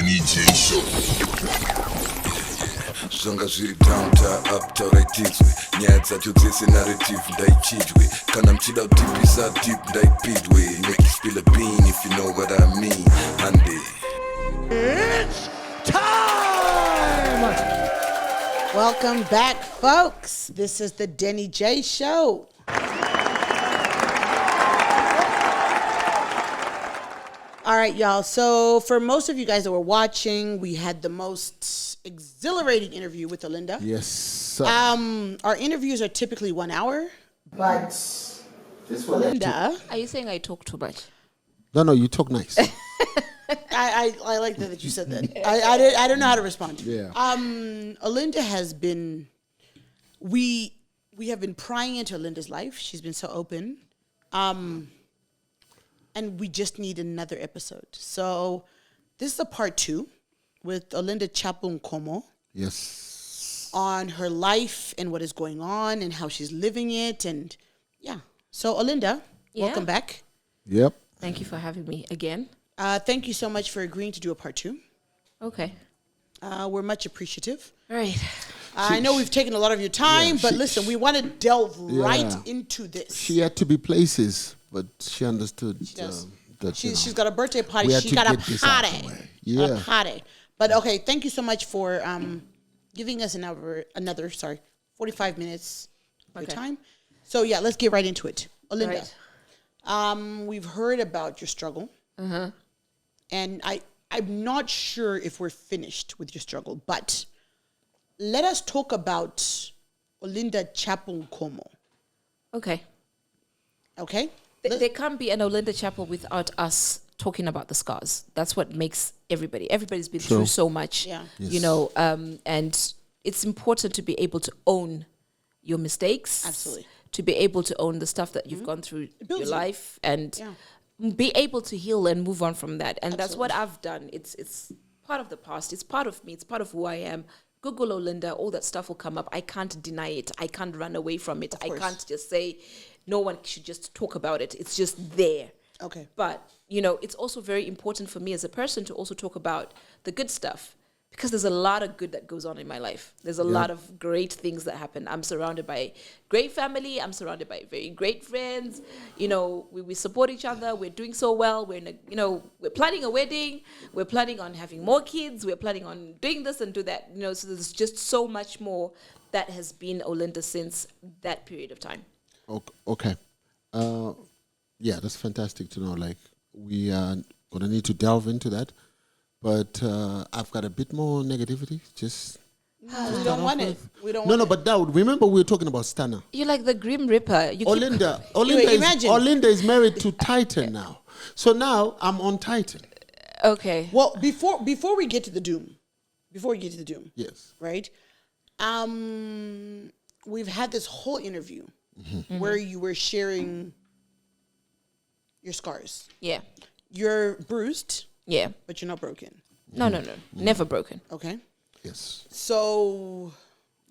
Denny J Show. Zvanga zviri down ta up tauraitirwe nyaya dzacho dzese narrative ndaichidwe kana mchida kutipisa deep ndaipidwe make you spill a bean if you know what I mean Andy. It's time! Welcome back, folks. This is the Denny J Show. All right, y'all. So for most of you guys that were watching, we had the most exhilarating interview with Olinda. Yes, sir. Our interviews are typically 1 hour, but This one Olinda, Are you saying I talk too much? No, you talk nice. I like that you said that. I don't know how to respond. Yeah. Olinda has been, we have been prying into Olinda's life. She's been so open. And we just need another episode. So this is a part 2 with Olinda Chapel Nkomo Yes. on her life and what is going on and how she's living it. And yeah. So Olinda, welcome back. Yep. Thank you for having me again. Thank you so much for agreeing to do a part 2. Okay. We're much appreciative. All right. I know we've taken a lot of your time, but listen, we want to delve right into this. She had to be places, but she understood does. that She's got a birthday party. we had She to got a get this out the party. way. Yeah. A party. But okay, thank you so much for giving us another 45 minutes of your Okay. time. So yeah, let's get right into it. Olinda, Right. we've heard about your struggle. And I'm not sure if we're finished with your struggle, but let us talk about Olinda Chapel Nkomo. Okay. Okay? There can't be an Olinda Chapel without us talking about the scars. That's what makes everybody's been through so much. Yeah. You know, and it's important to be able to own your mistakes. Absolutely. To be able to own the stuff that you've gone through builds your you. life and be able to heal and move on from that. And that's what Absolutely. I've done. It's part of the past. It's part of me. It's part of who I am. Google Olinda, all that stuff will come up. I can't deny it. I can't run away from it. I course. can't just say no one should just talk about it. It's just there. Okay. But, you know, it's also very important for me as a person to also talk about the good stuff because there's a lot of good that goes on in my life. There's a lot of great things that happen. I'm surrounded by great family. I'm surrounded by very great friends. You know, we support each other. We're doing so well. We're in we're planning a wedding. We're planning on having more kids. We're planning on doing this and do that. You know, so there's just so much more that has been Olinda since that period of time. Okay. Yeah, that's fantastic to know. Like, we are going to need to delve into that. But I've got a bit more negativity. Just We don't want it. We don't no, want it. but Dawood, remember we were talking about Stana. You're like the Grim Reaper. You keep Olinda is married to Tytan now. So now I'm on Titan. okay. Well, before we get to the doom, Yes. right? We've had this whole interview where you were sharing your scars. Yeah. You're bruised, Yeah. but you're not broken. No. Never broken. Okay. Yes. So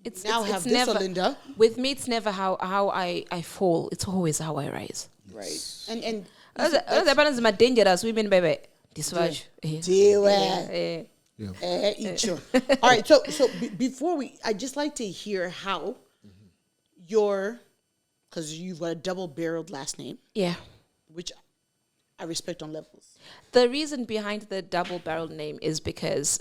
It's now it's have this, never, Olinda. With me, it's never how I fall. It's always how I rise. Right. And Other parents are dangerous women, baby. This was. deal with. Icho. All right. So before I'd just like to hear how because you've got a double-barreled last name, Yeah. which I respect on levels. The reason behind the double barrel name is because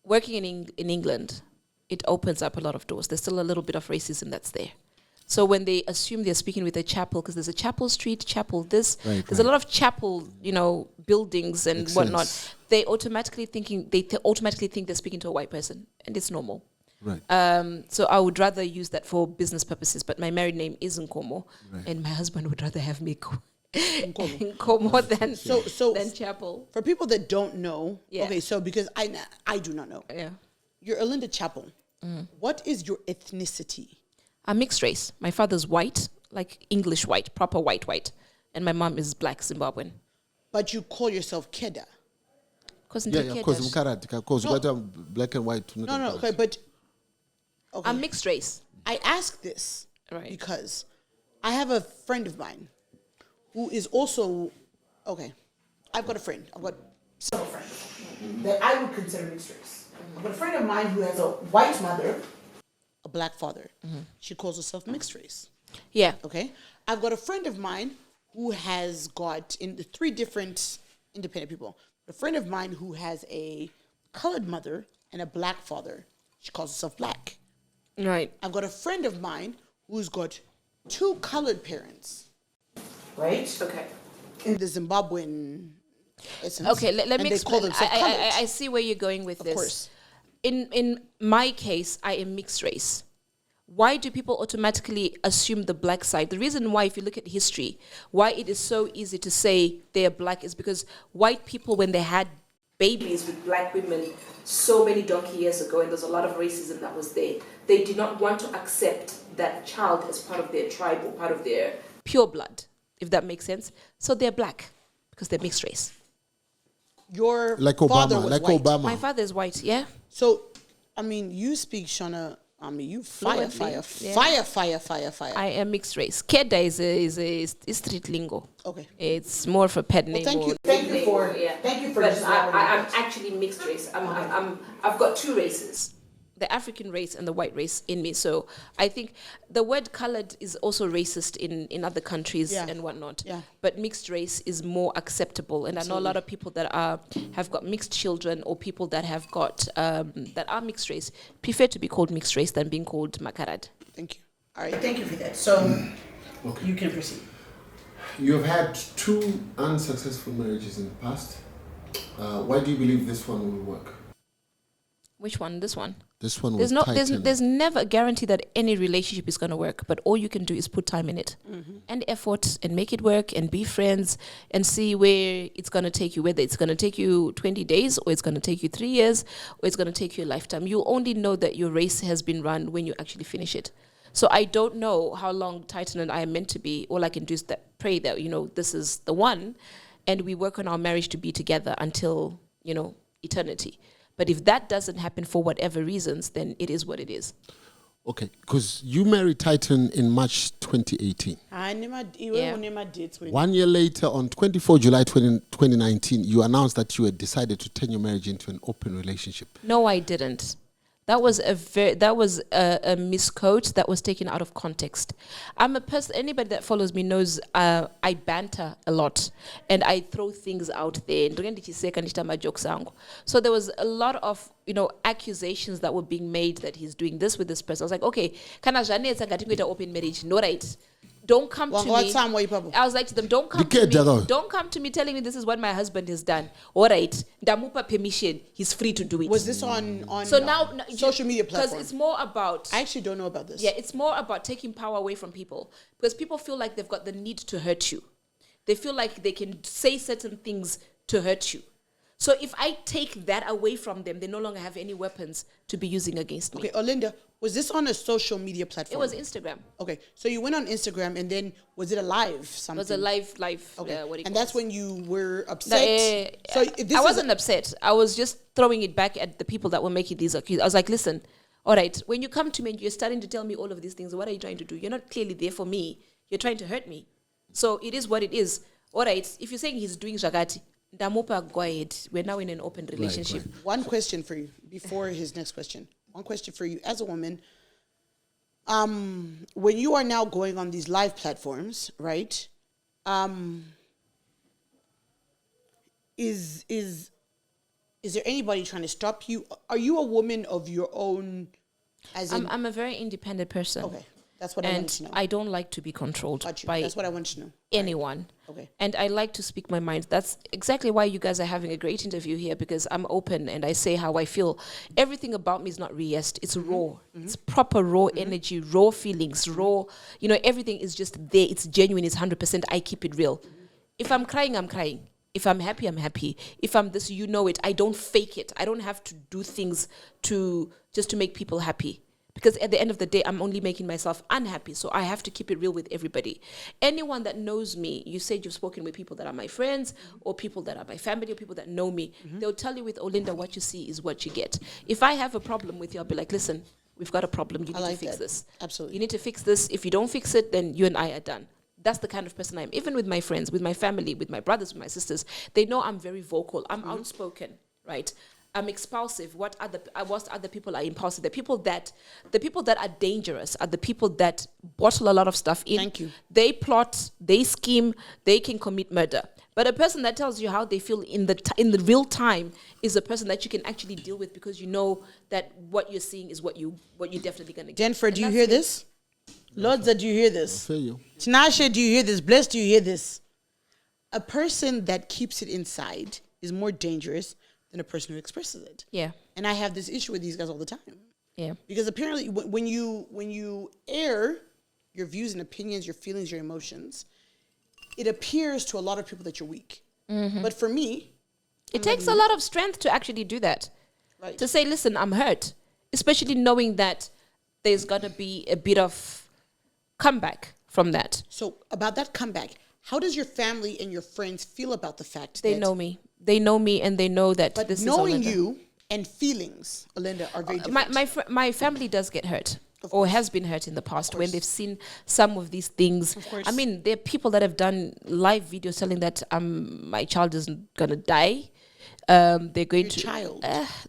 working in England, it opens up a lot of doors. There's still a little bit of racism that's there. So when they assume they're speaking with a chapel, because there's a chapel street, chapel this, there's a lot of chapel, buildings and Makes whatnot. sense. They automatically think they're speaking to a white person, and it's normal. Right. So I would rather use that for business purposes, but my married name is Nkomo, and my husband would rather have me Nkomo than Chapel. For people that don't know, Yeah. okay, so because I do not know, Yeah. you're Olinda Chapel. What is your ethnicity? I'm mixed race. My father's white, like English white, proper white, and my mom is black Zimbabwean. But you call yourself Keda. Because Because you got black and white. No, okay, but okay. I'm mixed race. I ask this Right. because I have a friend of mine who is also okay. I've got a friend. I've got several friends that I would consider mixed race. I've got a friend of mine who has a white mother, a black father. She calls herself mixed race. Yeah. Okay. I've got a friend of mine who has got in the 3 different independent people. A friend of mine who has a colored mother and a black father. She calls herself black. Right. I've got a friend of mine who's got 2 colored parents. Right? Okay. In the Zimbabwean essence. Okay, let and me they call explain. themselves colored. I see where you're going with this. Of course. In my case, I am mixed race. Why do people automatically assume the black side? The reason why, if you look at history, why it is so easy to say they are black is because white people, when they had babies with black women so many donkey years ago, and there's a lot of racism that was there, they did not want to accept that child as part of their tribe or part of their pure blood, if that makes sense. So they're black because they're mixed race. Your Like father Obama, was like white. Obama. My father is white, yeah? So, I mean, you speak Shona. I mean, you fire. I am mixed race. Keda is street lingo. Okay. It's more of a pet name. Thank you. or Thank you nickname, for. yeah. Thank you for. But just I'm elaborating. actually mixed race. I've got 2 races, the African race and the white race in me. So I think the word colored is also racist in other countries Yeah. and whatnot. Yeah. But mixed race is more acceptable. And I know a lot of people that have got mixed children, or people that have got that are mixed race prefer to be called mixed race than being called makarad. Thank you. All right. Thank you for that. So, you can proceed. You have had 2 unsuccessful marriages in the past. Why do you believe this one will work? Which one? This one? This one There's will no, there's never a guarantee that any relationship is going to work, but all you can do is put time in it and effort and make it work and be friends and see where it's going to take you, whether it's going to take you 20 days or it's going to take you 3 years or it's going to take you a lifetime. You only know that your race has been run when you actually finish it. So I don't know how long Tytan and I are meant to be. All I can do is pray that, this is the one, and we work on our marriage to be together until, eternity. But if that doesn't happen for whatever reasons, then it is what it is. Okay, because you married Tytan in March 2018. Yeah. 1 year later, on 24 July 2019, you announced that you had decided to turn your marriage into an open relationship. No, I didn't. That was a misquote that was taken out of context. I'm a person. Anybody that follows me knows I banter a lot and I throw things out there. So there was a lot of accusations that were being made that he's doing this with this person. I was like, okay, open marriage? No, right. Don't come to me. I was like to them, don't come to me. Don't come to me telling me this is what my husband has done. All right, damupa permission. He's free to do it. Was this on so now social media platforms? Because it's more about. I actually don't know about this. Yeah, it's more about taking power away from people, because people feel like they've got the need to hurt you. They feel like they can say certain things to hurt you. So if I take that away from them, they no longer have any weapons to be using against me. Okay, Olinda, was this on a social media platform? It was Instagram. Okay, so you went on Instagram, and then was it a live something? It was a live. Okay, and that's when you were upset. So I wasn't upset. I was just throwing it back at the people that were making these accusations. I was like, listen, all right, when you come to me and you're starting to tell me all of these things, what are you trying to do? You're not clearly there for me. You're trying to hurt me. So it is what it is. All right, if you're saying he's doing Jagati, Damupa, go ahead. We're now in an open relationship. Right. One question for you before his next question. One question for you as a woman. When you are now going on these live platforms, right? Is there anybody trying to stop you? Are you a woman of your own? I'm a very independent person. Okay. That's what I want to know. I don't like to be controlled by That's what I want to know. anyone. Okay. And I like to speak my mind. That's exactly why you guys are having a great interview here, because I'm open and I say how I feel. Everything about me is not rehearsed. It's raw. It's proper raw energy, raw feelings, raw, everything is just there. It's genuine. It's 100%. I keep it real. If I'm crying, I'm crying. If I'm happy, I'm happy. If I'm this, it. I don't fake it. I don't have to do things just to make people happy. Because at the end of the day, I'm only making myself unhappy. So I have to keep it real with everybody. Anyone that knows me, you said you've spoken with people that are my friends or people that are my family or people that know me. They'll tell you with Olinda, what you see is what you get. If I have a problem with you, I'll be like, listen, we've got a problem. You need to fix this. Absolutely. You need to fix this. If you don't fix it, then you and I are done. That's the kind of person I am. Even with my friends, with my family, with my brothers, with my sisters, they know I'm very vocal. I'm outspoken, right? I'm expulsive. What other people are impulsive? The people that are dangerous are the people that bottle a lot of stuff in. Thank you. They plot, they scheme, they can commit murder. But a person that tells you how they feel in the real time is a person that you can actually deal with, because you know that what you're seeing is what you're definitely gonna get. Denford, do you hear this? Lordza, do you hear this? I feel you. Tinashe, do you hear this? Bless, do you hear this? A person that keeps it inside is more dangerous than a person who expresses it. Yeah. And I have this issue with these guys all the time. Yeah. Because apparently when you air your views and opinions, your feelings, your emotions, it appears to a lot of people that you're weak. But for me, It takes a lot of strength to actually do that. Right. To say, listen, I'm hurt. Especially knowing that there's going to be a bit of comeback from that. so about that comeback, how does your family and your friends feel about the fact They that know me. They know me, and they know that but this knowing is Olinda. you and feelings, Olinda, are very different. My family does get hurt, Of or course. has been hurt in the past when they've seen some of these things. Of course. I mean, there are people that have done live videos telling that my child is gonna die. They're going Your to child.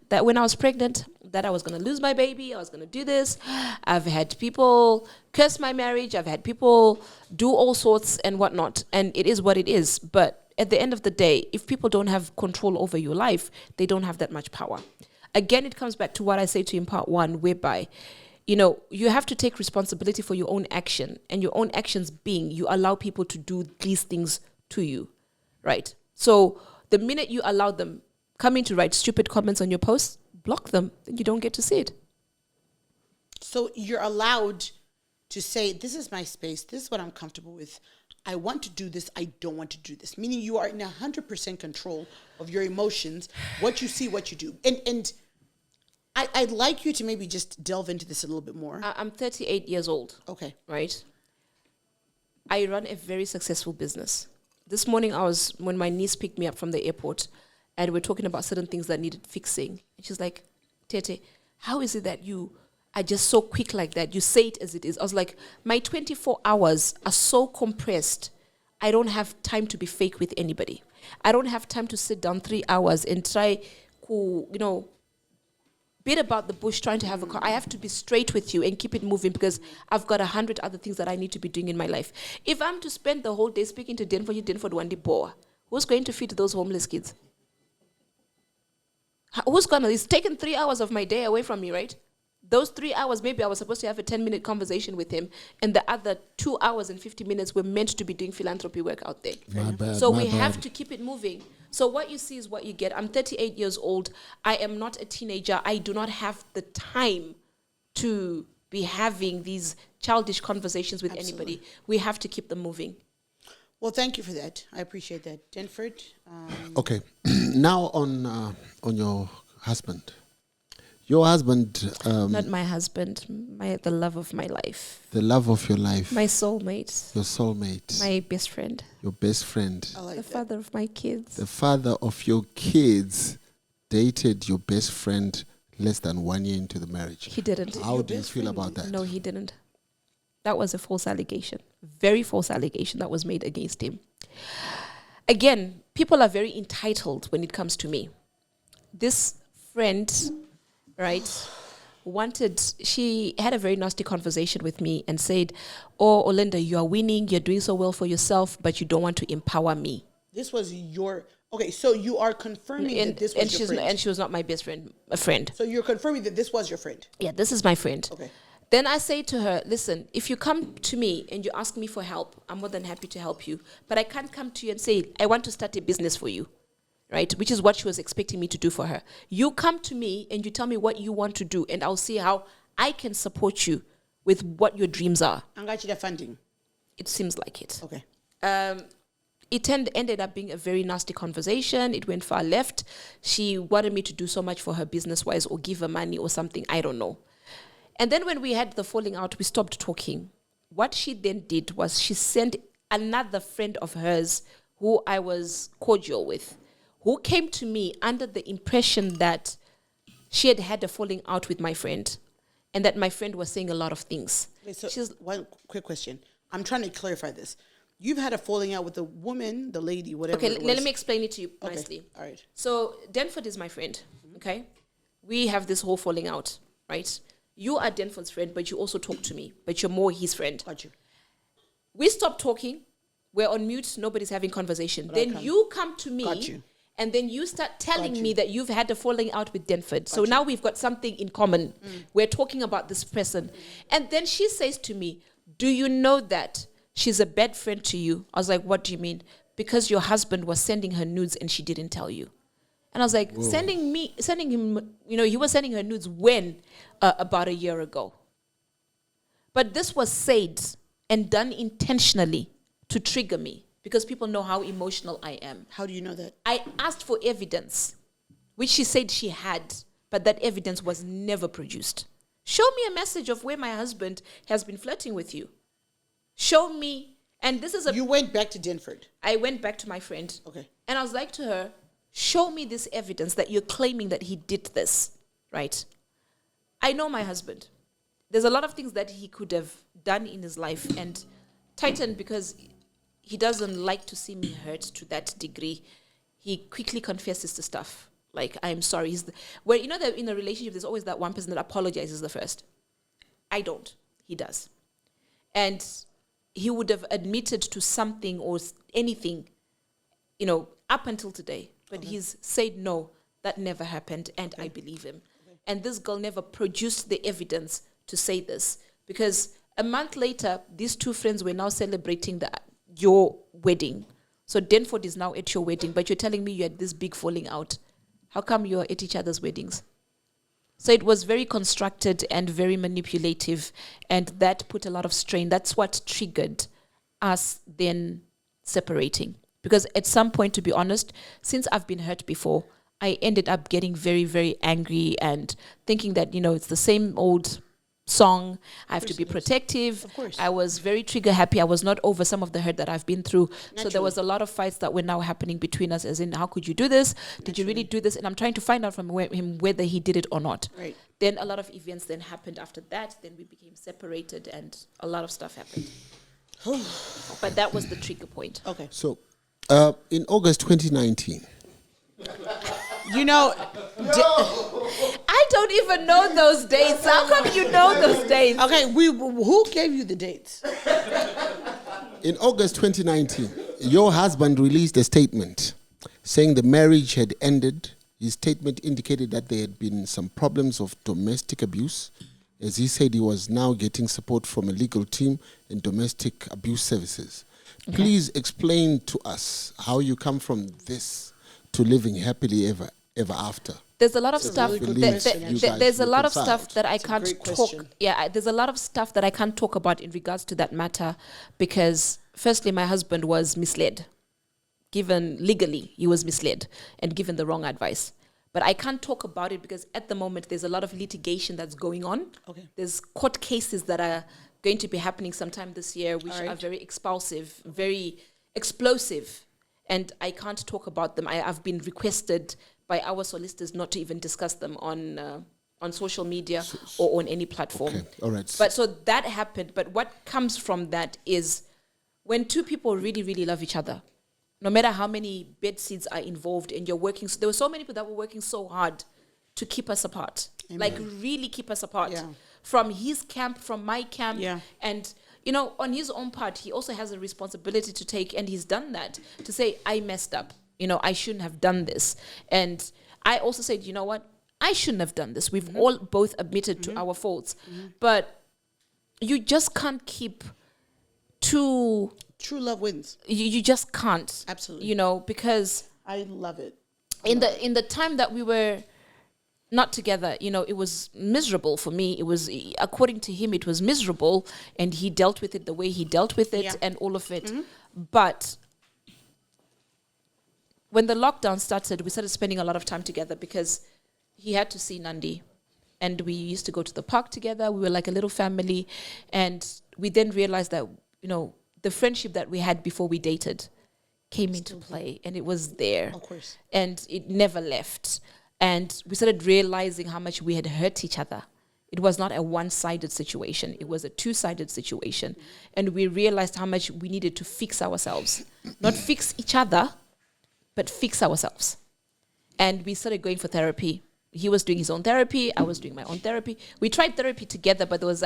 that when I was pregnant, that I was gonna lose my baby. I was gonna do this. I've had people curse my marriage. I've had people do all sorts and whatnot, and it is what it is. But at the end of the day, if people don't have control over your life, they don't have that much power. Again, it comes back to what I say to you in part one, whereby, you have to take responsibility for your own action, and your own actions being you allow people to do these things to you, right? So the minute you allow them coming to write stupid comments on your posts, block them, then you don't get to see it. So you're allowed to say, this is my space. This is what I'm comfortable with. I want to do this. I don't want to do this. Meaning you are in 100% control of your emotions, what you see, what you do. And I'd like you to maybe just delve into this a little bit more. I'm 38 years old, Okay. right? I run a very successful business. This morning when my niece picked me up from the airport, and we're talking about certain things that needed fixing. And she's like, Tete, how is it that you are just so quick like that? You say it as it is. I was like, my 24 hours are so compressed. I don't have time to be fake with anybody. I don't have time to sit down 3 hours and try to, beat about the bush trying to have a car. I have to be straight with you and keep it moving, because I've got 100 other things that I need to be doing in my life. If I'm to spend the whole day speaking to Denford one day, who's going to feed those homeless kids? It's taken 3 hours of my day away from me, right? Those 3 hours, maybe I was supposed to have a 10-minute conversation with him, and the other 2 hours and 50 minutes were meant to be doing philanthropy work out there. My bad, So my we have bad. to keep it moving. So what you see is what you get. I'm 38 years old. I am not a teenager. I do not have the time to be having these childish conversations with anybody. We have to keep them moving. Well, thank you for that. I appreciate that. Denford, Okay, now on your husband. Your husband, Not my husband, the love of my life, the love of your life, my soulmate, your soulmate, my best friend, your best friend, I like the that. father of my kids. the father of your kids, dated your best friend less than 1 year into the marriage. He didn't. How do you feel about that? No, he didn't. That was a false allegation. Very false allegation that was made against him. Again, people are very entitled when it comes to me. This friend, right, she had a very nasty conversation with me and said, oh, Olinda, you are winning, you're doing so well for yourself, but you don't want to empower me. This was your... Okay, so you are confirming that this was your friend. And she was not my best friend, a friend. So you're confirming that this was your friend. Yeah, this is my friend. Okay. Then I say to her, listen, if you come to me and you ask me for help, I'm more than happy to help you. But I can't come to you and say, I want to start a business for you, right? Which is what she was expecting me to do for her. You come to me and you tell me what you want to do, and I'll see how I can support you with what your dreams are. Angachida funding. It seems like it. Okay. It ended up being a very nasty conversation. It went far left. She wanted me to do so much for her business-wise or give her money or something. I don't know. And then when we had the falling out, we stopped talking. What she then did was she sent another friend of hers who I was cordial with, who came to me under the impression that she had had a falling out with my friend and that my friend was saying a lot of things. Okay, so one quick question. I'm trying to clarify this. you've had a falling out with the woman, the lady, whatever. Okay, it was. let me explain it to you Okay, nicely. all right. So Denford is my friend, okay? We have this whole falling out, right? You are Denford's friend, but you also talk to me, but you're more his friend. Got you. We stop talking, we're on mute, nobody's having conversation. But Then you come to Got me, you. and then you start telling Got me you. that you've had a falling out with Denford. So now we've got something in common. We're talking about this person. And then she says to me, do you know that she's a bad friend to you? I was like, what do you mean? Because your husband was sending her nudes and she didn't tell you. And I was like, sending him, he was sending her nudes when? About a year ago. But this was said and done intentionally to trigger me because people know how emotional I am. How do you know that? I asked for evidence, which she said she had, but that evidence was never produced. Show me a message of where my husband has been flirting with you. Show me. And this is You went back to Denford. I went back to my friend. Okay. And I was like to her, show me this evidence that you're claiming that he did this, right? I know my husband. There's a lot of things that he could have done in his life. And Tytan, because he doesn't like to see me hurt to that degree, he quickly confesses to stuff. Like, I'm sorry. Well, you know that in a relationship, there's always that one person that apologizes the first. I don't. He does. And he would have admitted to something or anything, up until today. But he's said, no, that never happened, and I believe him. And this girl never produced the evidence to say this. Because a month later, these two friends were now celebrating your wedding. So Denford is now at your wedding, but you're telling me you had this big falling out. How come you're at each other's weddings? So it was very constructed and very manipulative, and that put a lot of strain. That's what triggered us then separating. Because at some point, to be honest, since I've been hurt before, I ended up getting very, very angry and thinking that, it's the same old song. I have to be protective. Of course. I was very trigger happy. I was not over some of the hurt that I've been through. So there was a lot of fights that were now happening between us, as in, how could you do this? Did you really do this? And I'm trying to find out from him whether he did it or not. Right. Then a lot of events then happened after that. Then we became separated and a lot of stuff happened. But that was the trigger point. Okay. So, in August 2019, I don't even know those dates. How come you know those dates? Okay, who gave you the dates? in August 2019, your husband released a statement saying the marriage had ended. His statement indicated that there had been some problems of domestic abuse. As he said, he was now getting support from a legal team and domestic abuse services. Okay. Please explain to us how you come from this to living happily ever after. There's a lot of stuff. There's a lot of stuff that I It's a can't great talk. question. Yeah, there's a lot of stuff that I can't talk about in regards to that matter, because firstly, my husband was misled. Given legally, he was misled and given the wrong advice. But I can't talk about it because at the moment there's a lot of litigation that's going on. Okay. There's court cases that are going to be happening sometime this year, which are very expulsive, very explosive, and I can't talk about them. I've been requested by our solicitors not to even discuss them on social media or on any platform. Okay. All right. But so that happened. But what comes from that is when two people really, really love each other, no matter how many bedseeds are involved and you're working, so there were so many people that were working so hard to keep us apart. Amen. Like really keep us apart. Yeah. From his camp, from my camp. Yeah. And, on his own part, he also has a responsibility to take, and he's done that, to say, I messed up. I shouldn't have done this. And I also said, you know what? I shouldn't have done this. We've all both admitted to our faults. But you just can't keep two... True love wins. You just can't. Absolutely. Because... I love it. In the time that we were not together, it was miserable for me. It was, according to him, it was miserable, and he dealt with it the way he dealt with it and all of it. But when the lockdown started, we started spending a lot of time together because he had to see Nandi. And we used to go to the park together. We were like a little family. And we then realized that, the friendship that we had before we dated came into play, and it was there. Of course. And it never left. And we started realizing how much we had hurt each other It was not a one-sided situation. It was a two-sided situation. And we realized how much we needed to fix ourselves. Not fix each other, but fix ourselves. And we started going for therapy. He was doing his own therapy. I was doing my own therapy. We tried therapy together, but it was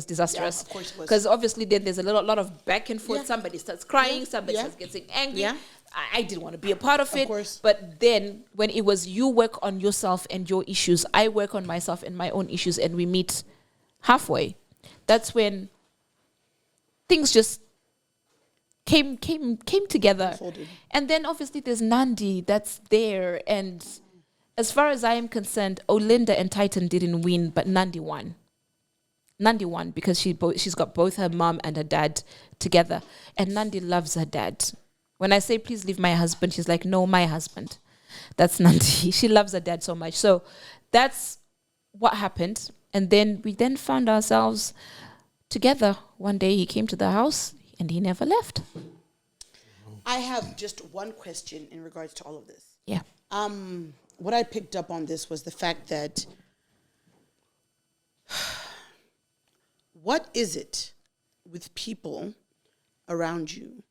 disastrous. Yeah, of course it was. Because obviously then there's a lot of back and forth. Yeah. Somebody starts crying. Yeah. Somebody Yeah. starts getting angry. Yeah. I didn't want to be a part of it. Course. But then when it was you work on yourself and your issues, I work on myself and my own issues, and we meet halfway, that's when things just came together. Unfolded. And then obviously there's Nandi that's there, and as far as I am concerned, Olinda and Tytan didn't win, but Nandi won. Nandi won because she's got both her mom and her dad together, and Nandi loves her dad. When I say, please leave my husband, she's like, no, my husband. That's Nandi. She loves her dad so much. So that's what happened. And then we then found ourselves together. One day he came to the house and he never left. I have just one question in regards to all of this. Yeah. What I picked up on this was the fact that what is it with people around you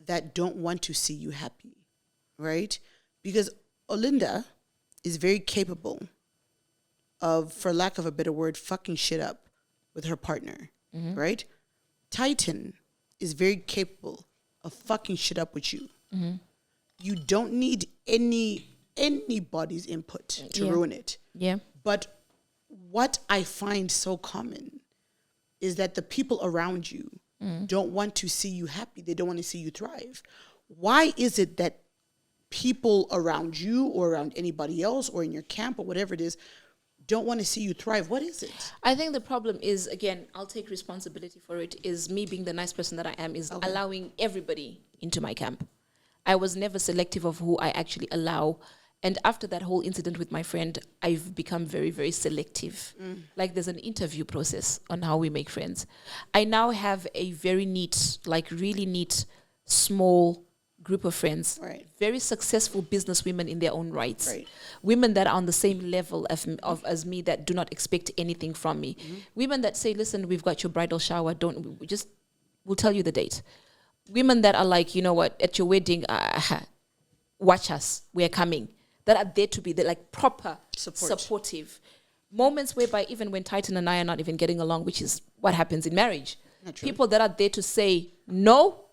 that don't want to see you happy, right? Because Olinda is very capable of, for lack of a better word, fucking shit up with her partner, right? Titan is very capable of fucking shit up with you. You don't need anybody's input to ruin it. Yeah. But what I find so common is that the people around you don't want to see you happy. They don't want to see you thrive. Why is it that people around you or around anybody else or in your camp or whatever it is don't want to see you thrive? What is it? I think the problem is, again, I'll take responsibility for it, is me being the nice person that I am, is allowing everybody into my camp. I was never selective of who I actually allow. And after that whole incident with my friend, I've become very, very selective. Like there's an interview process on how we make friends. I now have a very neat, like really neat, small group of friends. Right. Very successful business women in their own rights. Right. Women that are on the same level as me, that do not expect anything from me. Women that say, listen, we've got your bridal shower, we'll tell you the date. Women that are like, you know what, at your wedding, watch us, we're coming. That are there to be like proper supportive. Moments whereby even when Titan and I are not even getting along, which is what happens in marriage. Naturally. People that are there to say, no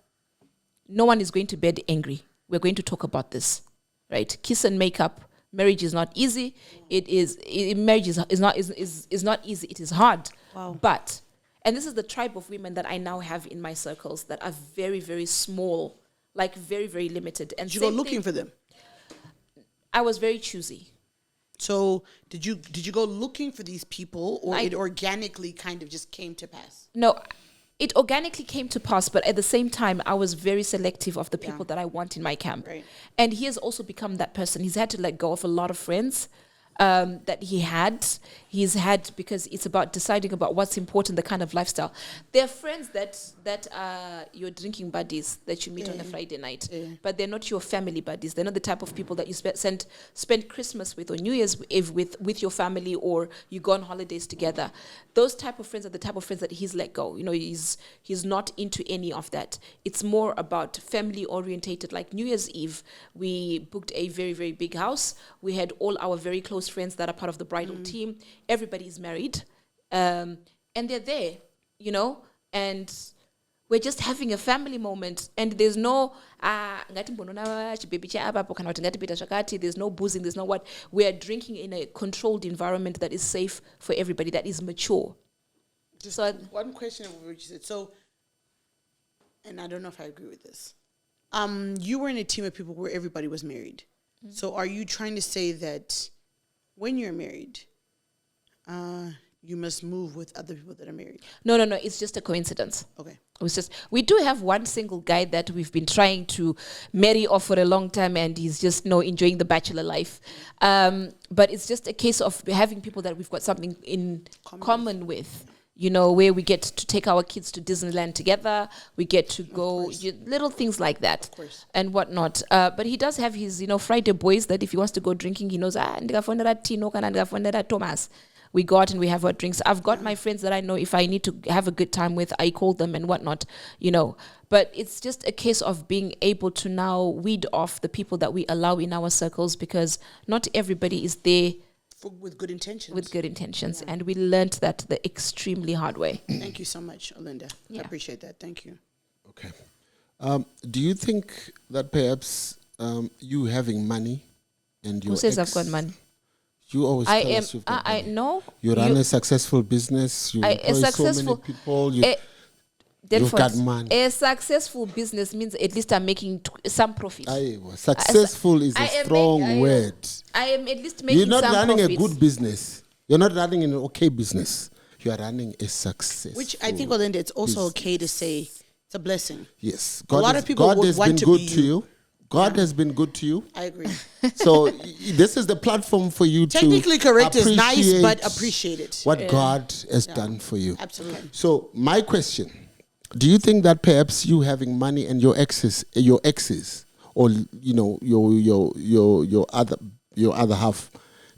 one is going to bed angry. We're going to talk about this, right? Kiss and make up. Marriage is not easy. Marriage is not easy. It is hard. Wow. But, and this is the tribe of women that I now have in my circles that are very, very small, like very, very limited. And Did you go looking for them? I was very choosy. So did you go looking for these people, or it organically kind of just came to pass? No, it organically came to pass, but at the same time, I was very selective of the people that I want in my camp. Right. And he has also become that person. He's had to let go of a lot of friends that he's had, because it's about deciding about what's important, the kind of lifestyle. There are friends that are your drinking buddies that you meet on a Friday night, but they're not your family buddies. They're not the type of people that you spend Christmas with or New Year's Eve with your family, or you go on holidays together. Those type of friends are the type of friends that he's let go. You know, he's not into any of that. It's more about family orientated. Like New Year's Eve, we booked a very, very big house. We had all our very close friends that are part of the bridal team. Everybody's married, and they're there, you know, and we're just having a family moment, and there's no there's no boozing, there's no what. We're drinking in a controlled environment that is safe for everybody, that is mature. Just So one question of what you said. So, and I don't know if I agree with this. You were in a team of people where everybody was married. So are you trying to say that when you're married, you must move with other people that are married? No, it's just a coincidence. Okay. It was just, we do have one single guy that we've been trying to marry off for a long time, and he's just enjoying the bachelor life. But it's just a case of having people that we've got something in common with. You know, where we get to take our kids to Disneyland together, we get to go, little things like that, and whatnot. But he does have his, Friday boys that if he wants to go drinking, he knows, ndikafondera Tino kana ndikafondera Thomas. We go out and we have our drinks. I've got my friends that I know if I need to have a good time with, I call them and whatnot, But it's just a case of being able to now weed off the people that we allow in our circles, because not everybody is there with good intentions. And we learned that the extremely hard way. Thank you so much, Olinda. I appreciate that. Thank you. Okay. Do you think that perhaps you having money and your Who says I've got money? You always I tell am. us you've got money. No. You run a successful business. You employ so many people. You've got money. A successful business means at least I'm making some profit. Successful is a strong word. I am at least making some profit. You're not running a good business. You're not running an okay business. You are running a successful. Which I think, Olinda, it's also okay to say it's a blessing. Yes. A lot of people would want to be you. God has been good to you. I agree. So this is the platform for you Technically to correct is nice, but appreciate it. What God has done for you. Absolutely. So my question, do you think that perhaps you having money and your exes, or your other half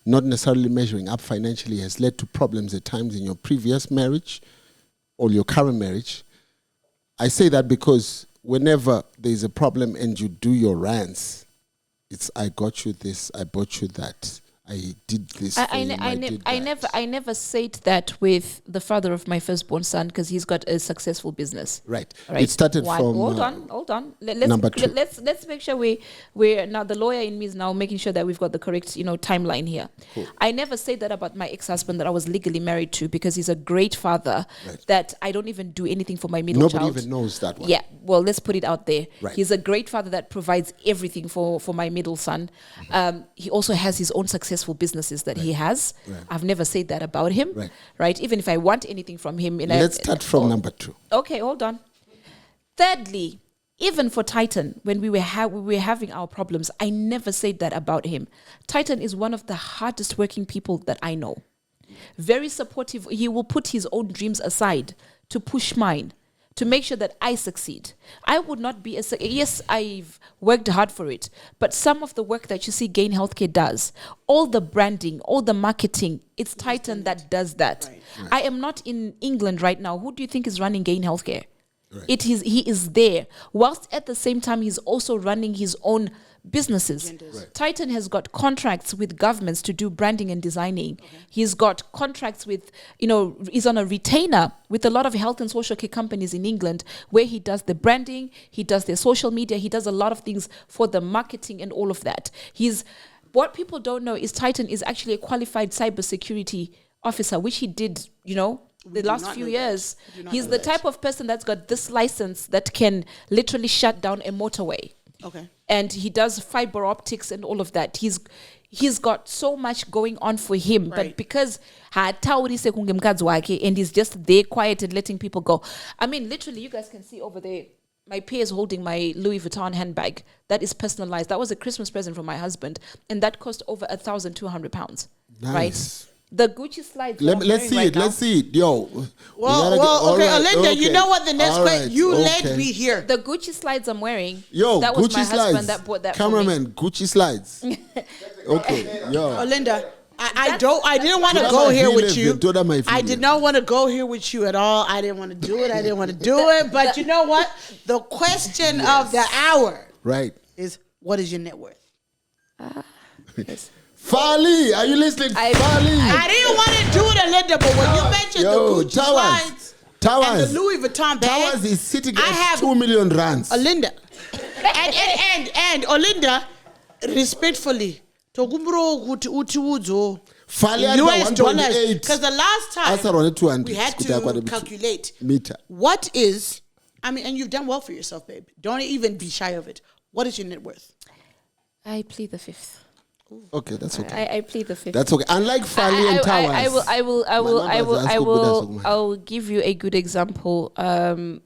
not necessarily measuring up financially has led to problems at times in your previous marriage or your current marriage? I say that because whenever there's a problem and you do your rants, it's I got you this, I bought you that, I did this. I never said that with the father of my firstborn son, because he's got a successful business. Right. It started from. Hold on. Number two. Let's make sure we're now, the lawyer in me is now making sure that we've got the correct timeline here. Cool. I never said that about my ex-husband that I was legally married to, because he's a great father. Right. That I don't even do anything for my middle child. Nobody even knows that one. Yeah. Well, let's put it out there. Right. He's a great father that provides everything for my middle son. Mm-hmm. He also has his own successful businesses that he has. Right. I've never said that about him. Right. Even if I want anything from him. Let's start from number two. Okay, hold on. Thirdly, even for Tytan, when we were having our problems, I never said that about him. Tytan is one of the hardest working people that I know. Very supportive. He will put his own dreams aside to push mine, to make sure that I succeed. I would not be yes, I've worked hard for it, but some of the work that you see Gain Healthcare does, all the branding, all the marketing, it's Tytan that does that. Right. I am not in England right now. Who do you think is running Gain Healthcare? Right. He is there, whilst at the same time he's also running his own businesses. Right. Tytan has got contracts with governments to do branding and designing. Okay. He's got contracts with, he's on a retainer with a lot of health and social care companies in England, where he does the branding, he does their social media, he does a lot of things for the marketing and all of that. What people don't know is Tytan is actually a qualified cybersecurity officer, which he did, the last few years. He's the type of person that's got this license that can literally shut down a motorway. Okay. And he does fiber optics and all of that. He's got so much going on for him, but because and he's just there quiet and letting people go. I mean, literally, you guys can see over there, my peer is holding my Louis Vuitton handbag. That is personalized. That was a Christmas present from my husband, and that cost over £1,200. Nice. Right? The Gucci slides. Let's see it. Let's see it. Yo. Well, okay, Olinda, you know what the next question? You led me here. The Gucci slides I'm wearing. Yo, that was Gucci my slides. husband that bought that Cameraman, Gucci slides. Okay, yo. Olinda, I didn't want to go here with you. I did not want to go here with you at all. I didn't want to do it. But you know what? The question of the hour is, what is your net worth? Fali, are you listening? Fali. I didn't want to do it, Olinda, but when you mentioned the Gucci slides and the Louis Vuitton bag, Towers is sitting at 2 million rands. Olinda, and Olinda, respectfully, Fali US dollars, because the last time we had to calculate what is, and you've done well for yourself, babe. Don't even be shy of it. What is your net worth? I plead the fifth. Okay, that's okay. I plead the fifth. That's okay. Unlike Fali and Towers, I will give you a good example. Gain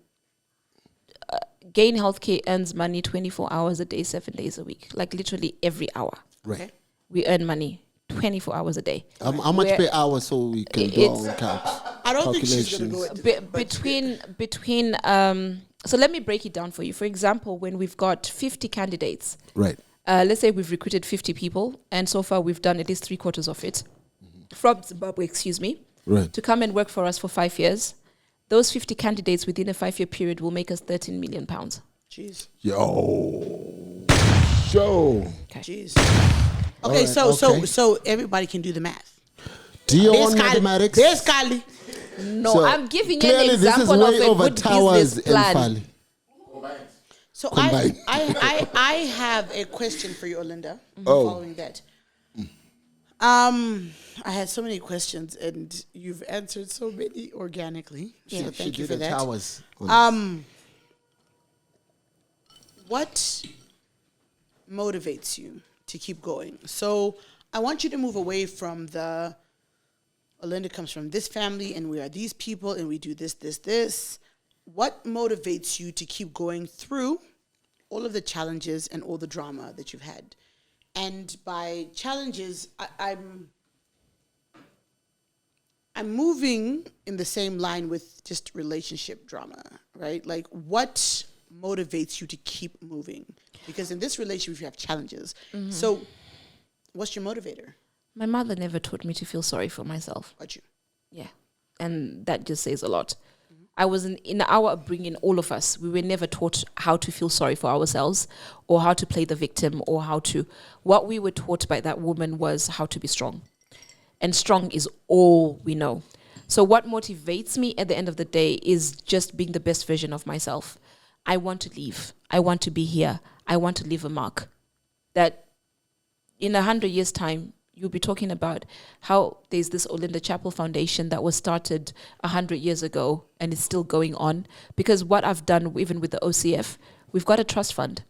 Healthcare earns money 24 hours a day, 7 days a week, like literally every hour. Right. We earn money 24 hours a day. How much per hour so we can do our own I don't think she's going to go between so let me break it down for you. For example, when we've got 50 candidates. Right. Let's say we've recruited 50 people, and so far we've done at least 3/4 of it. Mm-hmm. from Zimbabwe, excuse me, Right. to come and work for us for 5 years. Those 50 candidates within a 5-year period will make us 13 million pounds. Jeez. Yo. Show. Okay. Jeez. Okay, right, so everybody can do the math. Do you want mathematics? There's Kali. No, So, I'm giving you an clearly this is example of way a over good towers business in plan. Fali. So Combined. I have a question for you, Olinda. Oh. Following that. I had so many questions and you've answered so many organically. Yeah. So She thank you did for the that. towers. What motivates you to keep going? So I want you to move away from the Olinda comes from this family and we are these people and we do this. What motivates you to keep going through all of the challenges and all the drama that you've had? And by challenges, I'm moving in the same line with just relationship drama, right? Like, what motivates you to keep moving? Because in this relationship, you have challenges. So, what's your motivator? My mother never taught me to feel sorry for myself. What you? Yeah. And that just says a lot. I was in our upbringing, all of us, we were never taught how to feel sorry for ourselves or how to play the victim or how to, what we were taught by that woman was how to be strong. And strong is all we know. So what motivates me at the end of the day is just being the best version of myself. I want to leave. I want to be here. I want to leave a mark. That in 100 years' time, you'll be talking about how there's this Olinda Chapel Foundation that was started 100 years ago and it's still going on. Because what I've done, even with the OCF, we've got a trust fund.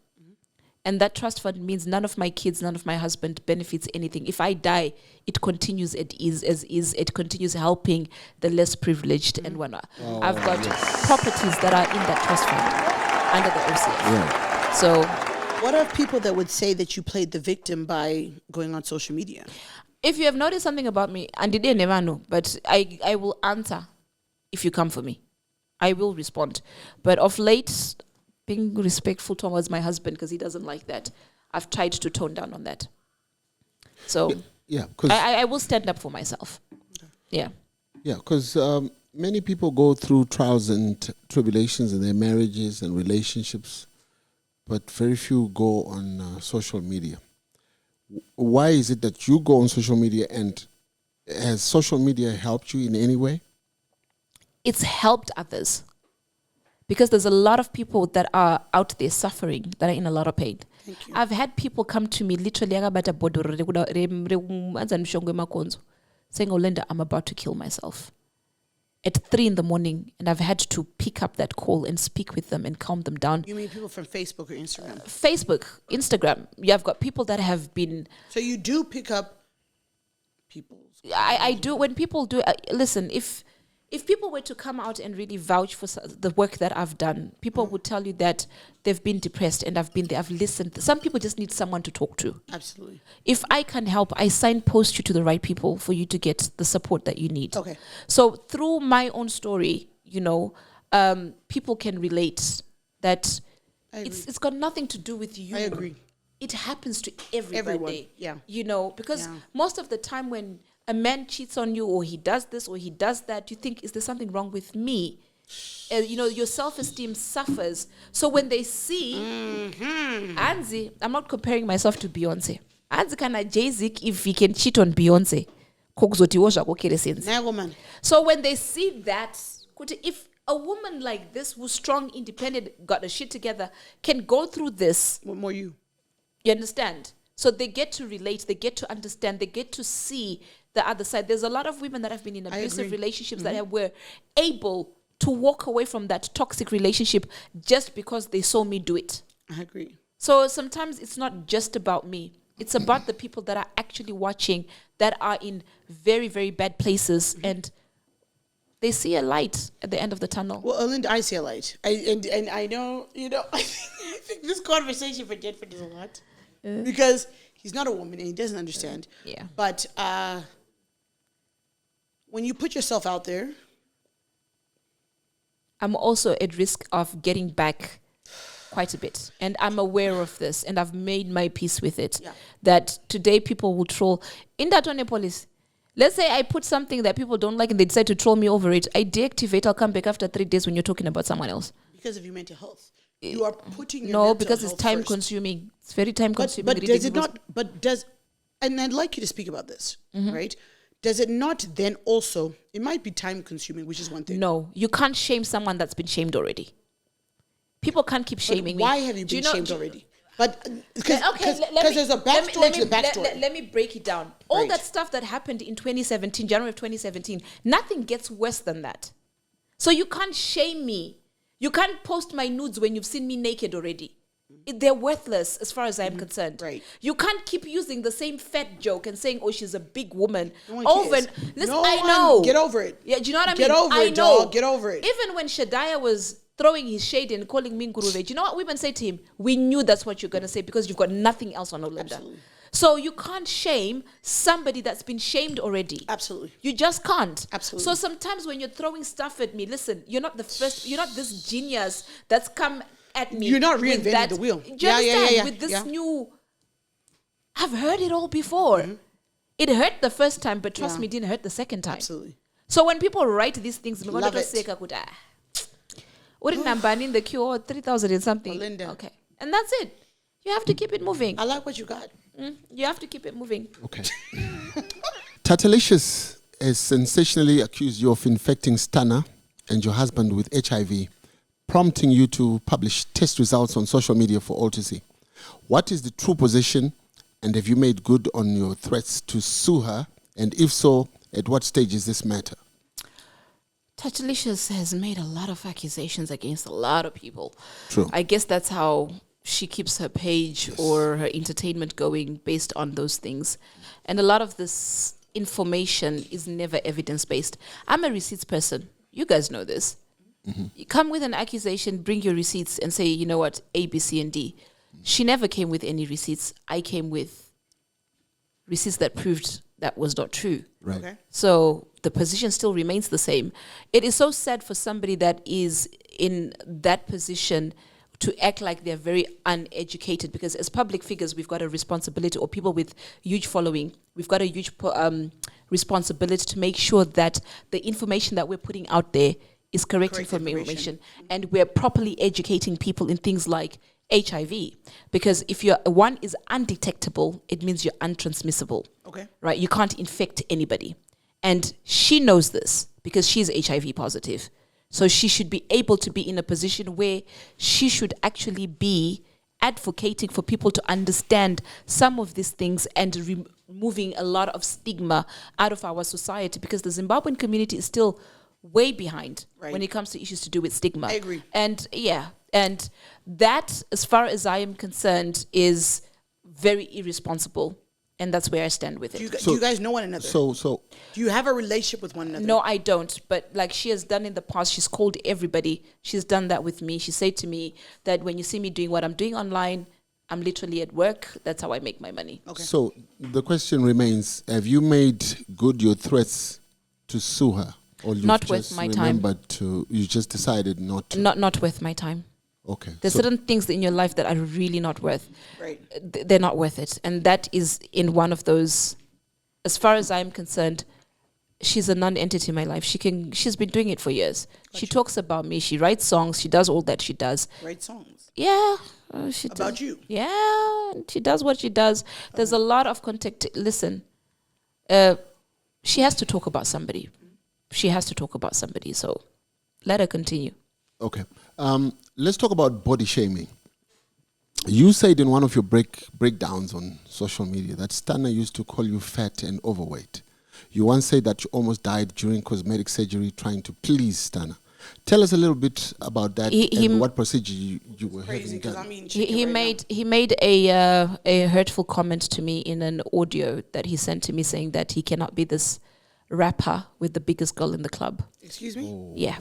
And that trust fund means none of my kids, none of my husband benefits anything. If I die, it continues as is. It continues helping the less privileged and whatnot. I've got properties that are in that trust fund under the OCF. Yeah. So What are people that would say that you played the victim by going on social media? if you have noticed something about me, and they never know, but I will answer if you come for me. I will respond. But of late, being respectful towards my husband because he doesn't like that, I've tried to tone down on that. So Yeah, because I will stand up for myself. Yeah. many people go through trials and tribulations in their marriages and relationships, but very few go on social media. Why is it that you go on social media, and has social media helped you in any way? It's helped others because there's a lot of people that are out there suffering, that are in a lot of pain. Thank you. I've had people come to me literally saying, Olinda, I'm about to kill myself at 3 a.m, and I've had to pick up that call and speak with them and calm them down. You mean people from Facebook or Instagram? Facebook, Instagram, you've got people that have been. So you do pick up people's. I do. When people do, listen, if people were to come out and really vouch for the work that I've done, people would tell you that they've been depressed and I've been there, I've listened. Some people just need someone to talk to. Absolutely. If I can help, I signpost you to the right people for you to get the support that you need. Okay. So through my own story, people can relate that I agree. it's got nothing to do with you. I agree. It happens to everybody. Everyone, yeah. Because Yeah. most of the time when a man cheats on you or he does this or he does that, you think, is there something wrong with me? Your self-esteem suffers. So when they see Anzi, I'm not comparing myself to Beyonce. Anzi kana Jay-Z, if he can cheat on Beyonce. Nago man. So when they see that, if a woman like this who's strong, independent, got the shit together, can go through this, What more you? you understand? So they get to relate, they get to understand, they get to see the other side. There's a lot of women that have been in abusive agree. relationships that were able to walk away from that toxic relationship just because they saw me do it. I agree. So sometimes it's not just about me. It's about the people that are actually watching, that are in very, very bad places, and they see a light at the end of the tunnel. Well, Olinda, I see a light. And I know, I think this conversation for Jedford is a lot. Because he's not a woman and he doesn't understand. Yeah. But when you put yourself out there, I'm also at risk of getting back quite a bit. And I'm aware of this, and I've made my peace with it. Yeah. That today people will troll. In that one police, Let's say I put something that people don't like and they decide to troll me over it. I deactivate. I'll come back after 3 days when you're talking about someone else. Because of your mental health. You are putting your No, mental because it's health time first. consuming. It's very time consuming. But reading does it people's- not? But does, and I'd like you to speak about this, Mm-hmm. right? Does it not then also? It might be time consuming, which is one thing. No, you can't shame someone that's been shamed already. People can't keep But shaming me. why have you Do been know- shamed do- already? But because let me- there's a backstory to the backstory. Let me break it down. All Right. that stuff that happened in 2017, January of 2017, nothing gets worse than that. So you can't shame me. You can't post my nudes when you've seen me naked already. They're worthless as far as I'm concerned. Right. You can't keep using the same fat joke and saying, "Oh, she's a big woman." No one Over cares. and listen, No I one- know. get over it. Yeah, do you know what I Get mean? over I it, know. dog. Get over it. Even when Shadiah was throwing his shade and calling me Nguruve, do you know what women say to him? We knew that's what you're gonna say because you've got nothing else on Olinda. Absolutely. So you can't shame somebody that's been shamed already. Absolutely. You just can't. Absolutely. So sometimes when you're throwing stuff at me, listen, you're not the first, you're not this genius that's come at me. You're not with reinventing that- the wheel. Do you Yeah, yeah, understand? yeah, With this yeah. new, I've heard it all before. It hurt the first time, but trust Yeah. me, it didn't hurt the second time. Absolutely. So when people write these things, I'm Love going it. to say, what did number in the cure 3,000 and something? Olinda. Okay, and that's it. You have to keep it moving. I like what you got. You have to keep it moving. Okay. Tatelicious has sensationally accused you of infecting Stana and your husband with HIV, prompting you to publish test results on social media for all to see. What is the true position, and have you made good on your threats to sue her? And if so, at what stage is this matter? Tatelicious has made a lot of accusations against a lot of people. True. I guess that's how she keeps her page or her entertainment going based on those things. And a lot of this information is never evidence-based. I'm a receipts person. You guys know this. You come with an accusation, bring your receipts and say, you know what, A, B, C, and D. She never came with any receipts. I came with receipts that proved that was not true. Right. Okay. So the position still remains the same. It is so sad for somebody that is in that position to act like they're very uneducated, because as public figures, we've got a responsibility, or people with huge following, we've got a huge responsibility to make sure that the information that we're putting out there is correct, Correct information. And we're properly educating people in things like HIV. Because if one is undetectable, it means you're untransmissible. Okay. Right? You can't infect anybody. And she knows this because she's HIV positive. So she should be able to be in a position where she should actually be advocating for people to understand some of these things and removing a lot of stigma out of our society, because the Zimbabwean community is still way behind Right. when it comes to issues to do with stigma. I agree. And and that, as far as I am concerned, is very irresponsible. And that's where I stand with it. Do you guys know one another? So Do you have a relationship with one another? No, I don't. But like she has done in the past, she's called everybody. She's done that with me. She said to me that when you see me doing what I'm doing online, I'm literally at work. That's how I make my money. Okay. So the question remains: have you made good your threats to sue her, or you Not worth just my time. remembered to? You just decided not to. Not worth my time. Okay. There's So- certain things in your life that are really not worth. Right. They're not worth it. And that is in one of those, as far as I'm concerned, she's a non-entity in my life. She's been doing it for years. She talks about me. She writes songs. She does all that she does. Write songs Yeah. She about does. you. Yeah. She does what she does. There's a lot of contact. Listen, she has to talk about somebody. She has to talk about somebody. So let her continue. Okay. Let's talk about body shaming. You said in one of your breakdowns on social media that Stana used to call you fat and overweight. You once said that you almost died during cosmetic surgery trying to please Stana. Tell us a little bit about that and what procedure you were Crazy, having because done. I mean, He made a hurtful comment to me in an audio that he sent to me, saying that he cannot be this rapper with the biggest girl in the club. Excuse me. Yeah,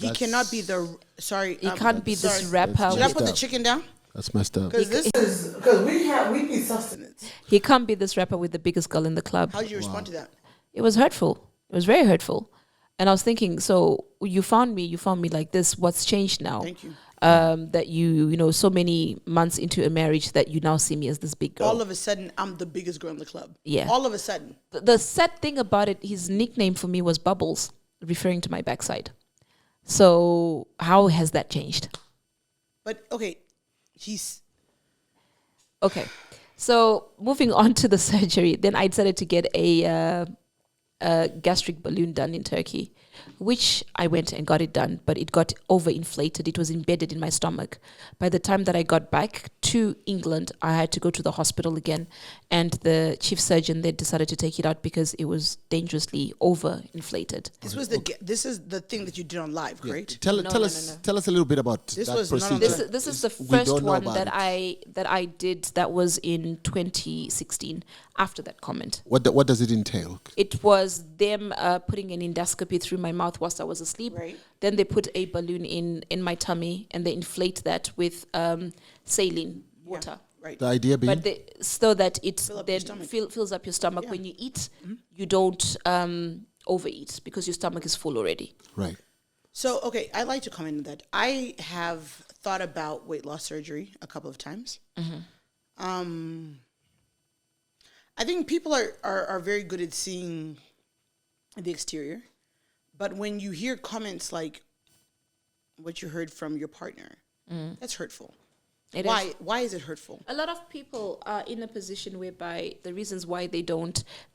He cannot be the. Sorry. he can't be this sorry. rapper. Should I That's put the up. chicken down? That's messed up. Because this is because we need sustenance. He can't be this rapper with the biggest girl in the club. How did you respond to that? It was hurtful. It was very hurtful. And I was thinking, so you found me like this. What's changed now? Thank you. that you know, so many months into a marriage that you now see me as this big girl. All of a sudden, I'm the biggest girl in the club. Yeah. All of a sudden. The sad thing about it, his nickname for me was Bubbles, referring to my backside. So how has that changed? But okay, he's Okay. So moving on to the surgery, then I decided to get a gastric balloon done in Turkey, which I went and got it done, but it got overinflated. It was embedded in my stomach. By the time that I got back to England, I had to go to the hospital again, and the chief surgeon there decided to take it out because it was dangerously overinflated. this is the thing that you did on live, correct? Tell No. us a little bit about This that was not on procedure. This is the We first don't know one about that it. I did. That was in 2016. After that comment, What does it entail? it was them putting an endoscopy through my mouth whilst I was asleep. Right. Then they put a balloon in my tummy and they inflate that with saline water. Right. The idea being So that it Fill up then your stomach. fills up your stomach. Yeah. When you eat, you don't overeat because your stomach is full already. right. So, okay, I'd like to comment on that. I have thought about weight loss surgery a couple of times. I think people are very good at seeing the exterior. But when you hear comments like what you heard from your partner, that's hurtful. It Why? is. Why is it hurtful? A lot of people are in a position whereby the reasons why they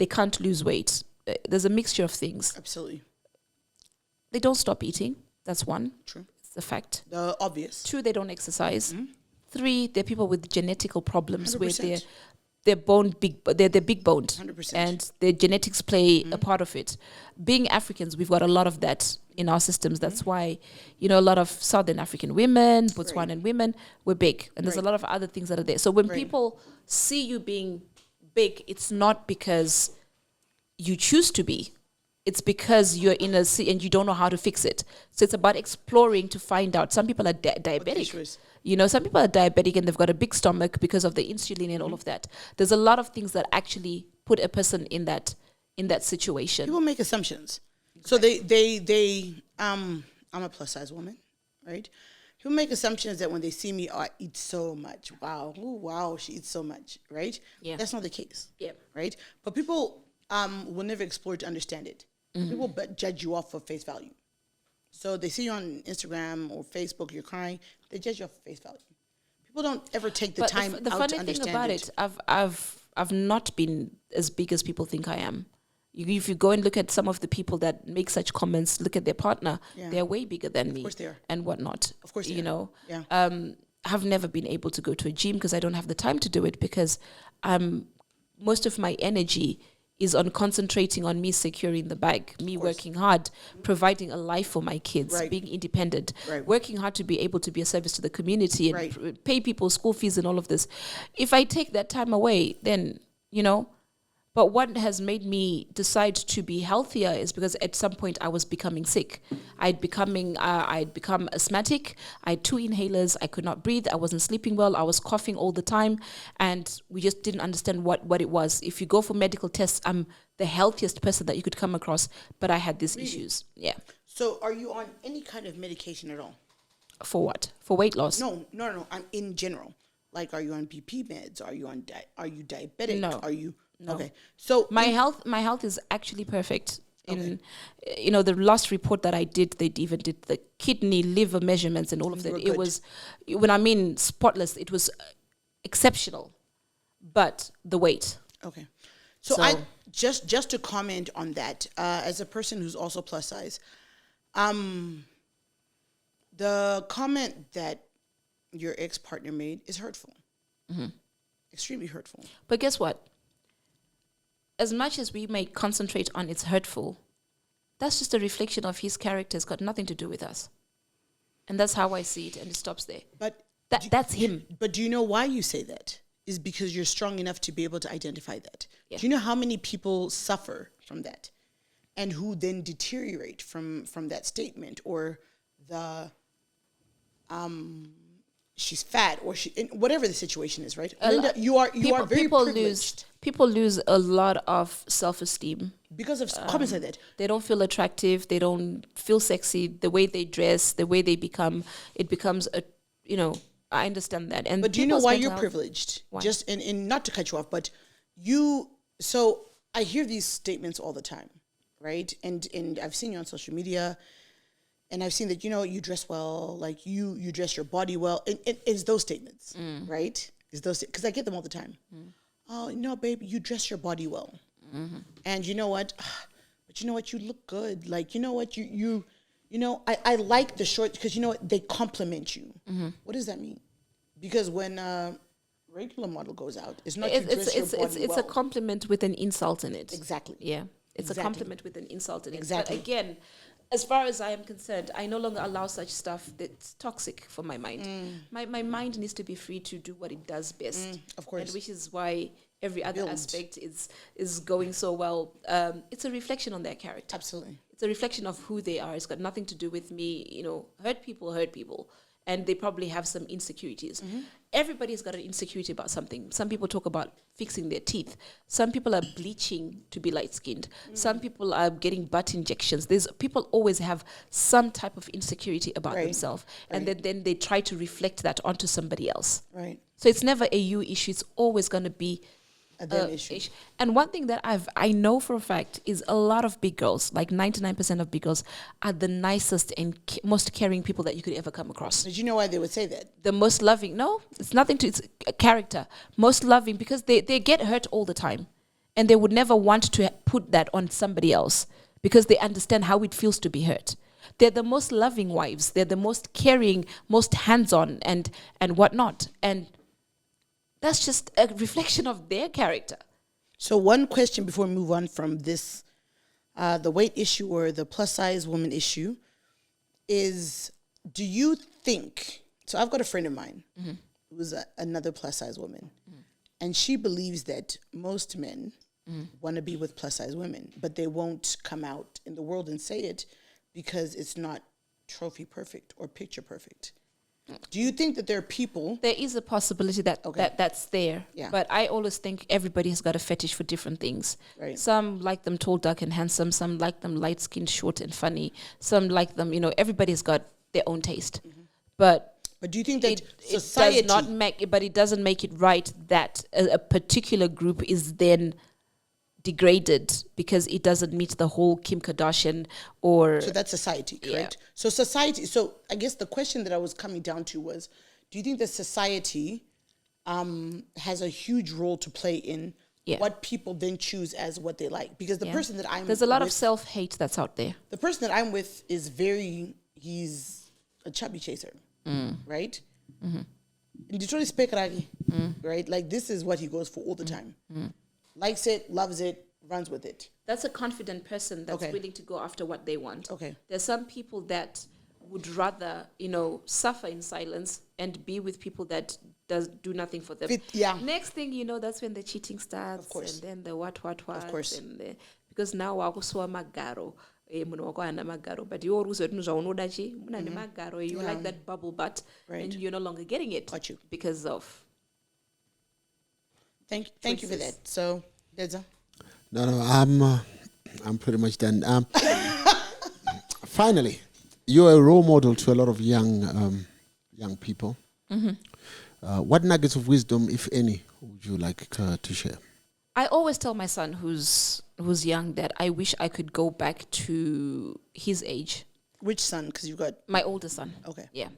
can't lose weight. There's a mixture of things. Absolutely. They don't stop eating. That's one. True. It's a fact. The obvious. 2, they don't exercise. 3, they're people with genetical problems where 100%. they're big boned, 100%. and their genetics play a part of it. Being Africans, we've got a lot of that in our systems. That's why, you know, a lot of Southern African women, Botswanan women, we're big, and there's a lot of other things that are there. So when people see you being big, it's not because you choose to be. It's because you're in a and you don't know how to fix it. So it's about exploring to find out. Some people are diabetic. issue is. You know, some people are diabetic and they've got a big stomach because of the insulin and all of that. There's a lot of things that actually put a person in that situation. People make assumptions. So I'm a plus size woman, right? People make assumptions that when they see me, oh, I eat so much. Wow. Ooh, wow, she eats so much, right? Yeah. That's not the case. Yeah. Right? But people will never explore to understand it. People judge you off for face value. So they see you on Instagram or Facebook, you're crying, they judge you off for face value. People don't ever take the time the out funny to understand thing about it, I've not been as big as people think I am. If you go and look at some of the people that make such comments, look at their partner, they're way bigger than me. Of course they are. And whatnot. Of course they you are. know. Yeah. I've never been able to go to a gym because I don't have the time to do it because most of my energy is on concentrating on me securing the bag, me working hard, providing a life for my kids, Right. being independent, Right. working hard to be able to be a service to the community and Right. pay people school fees and all of this. If I take that time away, then, you know, but what has made me decide to be healthier is because at some point I was becoming sick. I'd become asthmatic. I had 2 inhalers. I could not breathe. I wasn't sleeping well. I was coughing all the time. And we just didn't understand what it was. If you go for medical tests, I'm the healthiest person that you could come across. But I had these issues. Yeah. So are you on any kind of medication at all? For what? For weight loss? No. I'm in general. Like, are you on BP meds? Are you on? Are you diabetic? No. Are you? No. Okay. So My health is actually perfect. You know, the last report that I did, they even did the kidney, liver measurements and all of that. were It good. was, when I mean spotless, it was exceptional. But the weight. Okay. So I just to comment on that, as a person who's also plus size, the comment that your ex-partner made is hurtful. Extremely hurtful. But guess what? As much as we may concentrate on it's hurtful, that's just a reflection of his character. It's got nothing to do with us. And that's how I see it, and it stops there. But That's him. But do you know why you say that? Is because you're strong enough to be able to identify that. Yeah. Do you know how many people suffer from that, and who then deteriorate from that statement, or the she's fat, or whatever the situation is, right? Olinda, you are very privileged People lose a lot of self-esteem. because of comments like that. They don't feel attractive. They don't feel sexy. The way they dress, the way they become, it becomes I understand that. And But do you know people's why mental you're health- privileged? Why? Just and not to cut you off, but so I hear these statements all the time, right? And I've seen you on social media, and I've seen that you dress well, like you dress your body well. And it's those statements, right? It's those because I get them all the time. Oh no, babe, you dress your body well, and you know what? But you know what? You look good. Like you know what? I like the short because you know what? They compliment you. What does that mean? Because when regular model goes out, it's not you dress your body it's well. a compliment with an insult in it. Exactly. Yeah. It's Exactly. a compliment with an insult in it. Exactly. But again, as far as I am concerned, I no longer allow such stuff that's toxic for my mind. My mind needs to be free to do what it does best. Of course. And which is why every other Build. aspect is going so well. It's a reflection on their character. Absolutely. It's a reflection of who they are. It's got nothing to do with me. Hurt people. And they probably have some insecurities. Everybody's got an insecurity about something. Some people talk about fixing their teeth. Some people are bleaching to be light-skinned. Some people are getting butt injections. People always have some type of insecurity about Right. themselves. And then they try to reflect that onto somebody else. Right. So it's never a you issue. It's always going to be A them issue. And one thing that I know for a fact is a lot of big girls, like 99% of big girls, are the nicest and most caring people that you could ever come across. Did you know why they would say that? The most loving. No, it's nothing to, it's a character. Most loving because they get hurt all the time. And they would never want to put that on somebody else because they understand how it feels to be hurt. They're the most loving wives. They're the most caring, most hands-on and whatnot. And that's just a reflection of their character. So one question before we move on from this, the weight issue or the plus size woman issue is, do you think, so I've got a friend of mine who's another plus size woman, and she believes that most men want to be with plus size women, but they won't come out in the world and say it because it's not trophy perfect or picture perfect. Do you think that there are people? There is a possibility that's there. Yeah. But I always think everybody has got a fetish for different things. Right. Some like them tall, dark, and handsome. Some like them light-skinned, short, and funny. Some like them, everybody's got their own taste. But do you think that it society does not but it doesn't make it right that a particular group is then degraded because it doesn't meet the whole Kim Kardashian or... So that's society, correct? Yeah. So society, so I guess the question that I was coming down to was, do you think that society has a huge role to play in what people then choose as what they like? Because the person that I'm There's a lot of with, self-hate that's out there. the person that I'm with is he's a chubby chaser, right? In Detroit, right? Like this is what he goes for all the time. Likes it, loves it, runs with it. That's a confident person that's willing to go after what they want. Okay. There's some people that would rather, suffer in silence and be with people that do nothing for them. Next thing you know, that's when the cheating starts. Of course. And then the what. Of course. And because now wakuswa magaro. But you like that bubble butt, Right. and you're no longer getting it. Got you. Because of... Thank you for that. So, Dedza? No, I'm pretty much done. Finally, you're a role model to a lot of young people. What nuggets of wisdom, if any, would you like to share? I always tell my son who's young that I wish I could go back to his age. Which son? Because you've got... My older son. Okay. Yeah.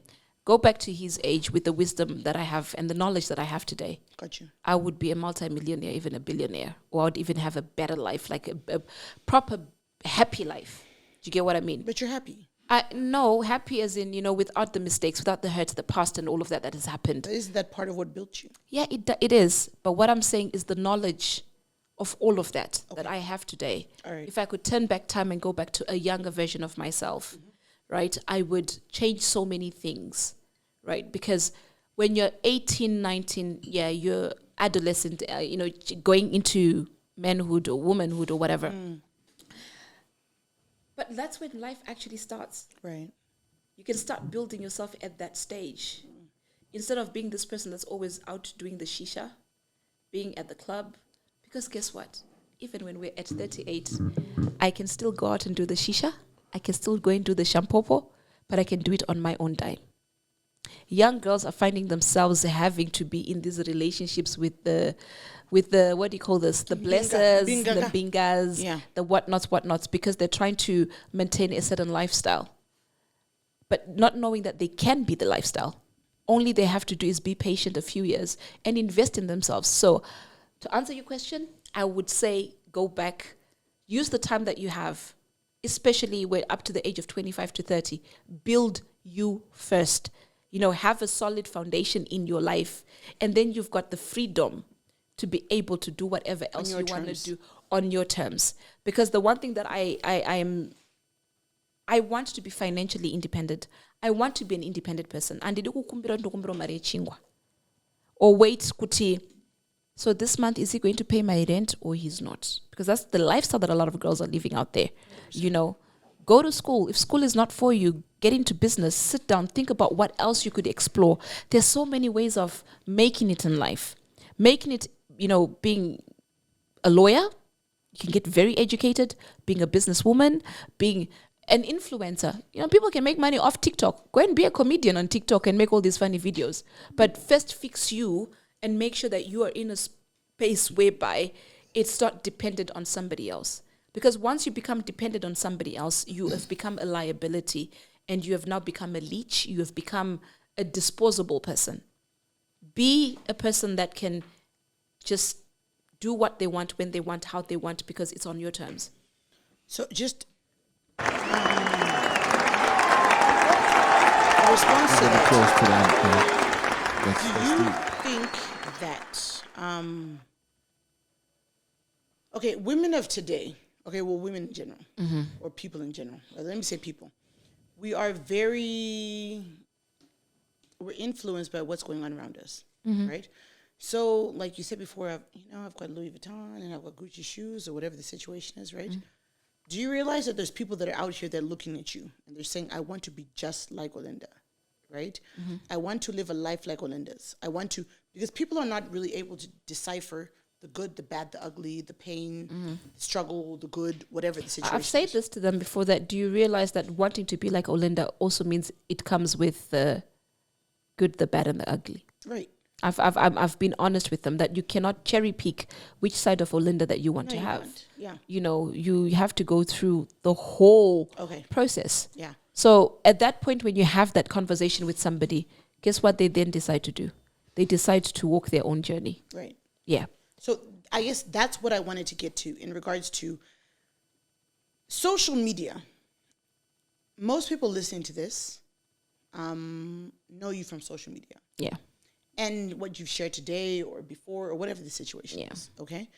Go back to his age with the wisdom that I have and the knowledge that I have today. Got you. I would be a multimillionaire, even a billionaire, or I would even have a better life, like a proper happy life. Do you get what I mean? But you're happy. No, happy as in, without the mistakes, without the hurt, the past and all of that has happened. Is that part of what built you? Yeah, it is. But what I'm saying is the knowledge of all of that that I have today. All right. If I could turn back time and go back to a younger version of myself, right, I would change so many things, right? Because when you're 18, 19, you're adolescent, going into manhood or womanhood or whatever. But that's when life actually starts. Right. You can start building yourself at that stage. Instead of being this person that's always out doing the shisha, being at the club. Because guess what? Even when we're at 38, I can still go out and do the shisha. I can still go and do the shampopo, but I can do it on my own dime. young girls are finding themselves having to be in these relationships with the what do you call this? The blessers, the bingas, the whatnots, because they're trying to maintain a certain lifestyle. But not knowing that they can be the lifestyle. Only they have to do is be patient a few years and invest in themselves. So to answer your question, I would say go back, use the time that you have, especially when up to the age of 25 to 30, build you first. Have a solid foundation in your life, and then you've got the freedom to be able to do whatever else you want to do on your terms. Because the one thing that I want to be financially independent. I want to be an independent person. And or wait, kuti. So this month, is he going to pay my rent or he's not? Because that's the lifestyle that a lot of girls are living out there. 100%. Go to school. If school is not for you, get into business, sit down, think about what else you could explore. There's so many ways of making it in life. Making it, being a lawyer, you can get very educated, being a businesswoman, being an influencer. People can make money off TikTok. Go and be a comedian on TikTok and make all these funny videos. But first fix you and make sure that you are in a space whereby it's not dependent on somebody else. Because once you become dependent on somebody else, you have become a liability and you have now become a leech. You have become a disposable person. Be a person that can just do what they want, when they want, how they want, because it's on your terms. So just response to that. Do you think that women of today, women in general, or people in general, let me say people, we're influenced by what's going on around us, right? So, like you said before, I've got Louis Vuitton and I've got Gucci shoes or whatever the situation is, right? Do you realize that there's people that are out here that are looking at you and they're saying, I want to be just like Olinda, right? I want to live a life like Olinda's. Because people are not really able to decipher the good, the bad, the ugly, the pain, the struggle, the good, whatever the situation I've said this to them before, that do you realize that wanting to be like Olinda also means it comes with the good, the bad, and the ugly? Right. I've been honest with them that you cannot cherry pick which side of Olinda that you want to have. Yeah. You have to go through the whole process. Yeah. So at that point, when you have that conversation with somebody, guess what they then decide to do? They decide to walk their own journey. Right. Yeah. So I guess that's what I wanted to get to in regards to social media. Most people listening to this know you from social media. Yeah. And what you've shared today or before or whatever the situation is, okay?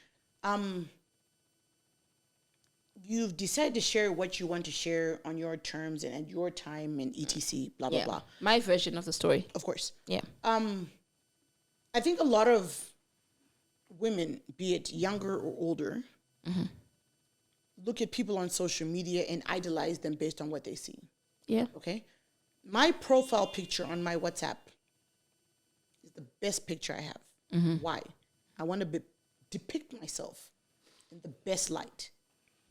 You've decided to share what you want to share on your terms and at your time and etc., blah, blah, blah. My version of the story. Of course. Yeah. I think a lot of women, be it younger or older, look at people on social media and idolize them based on what they see. Yeah. Okay? My profile picture on my WhatsApp is the best picture I have. Why? I want to depict myself in the best light,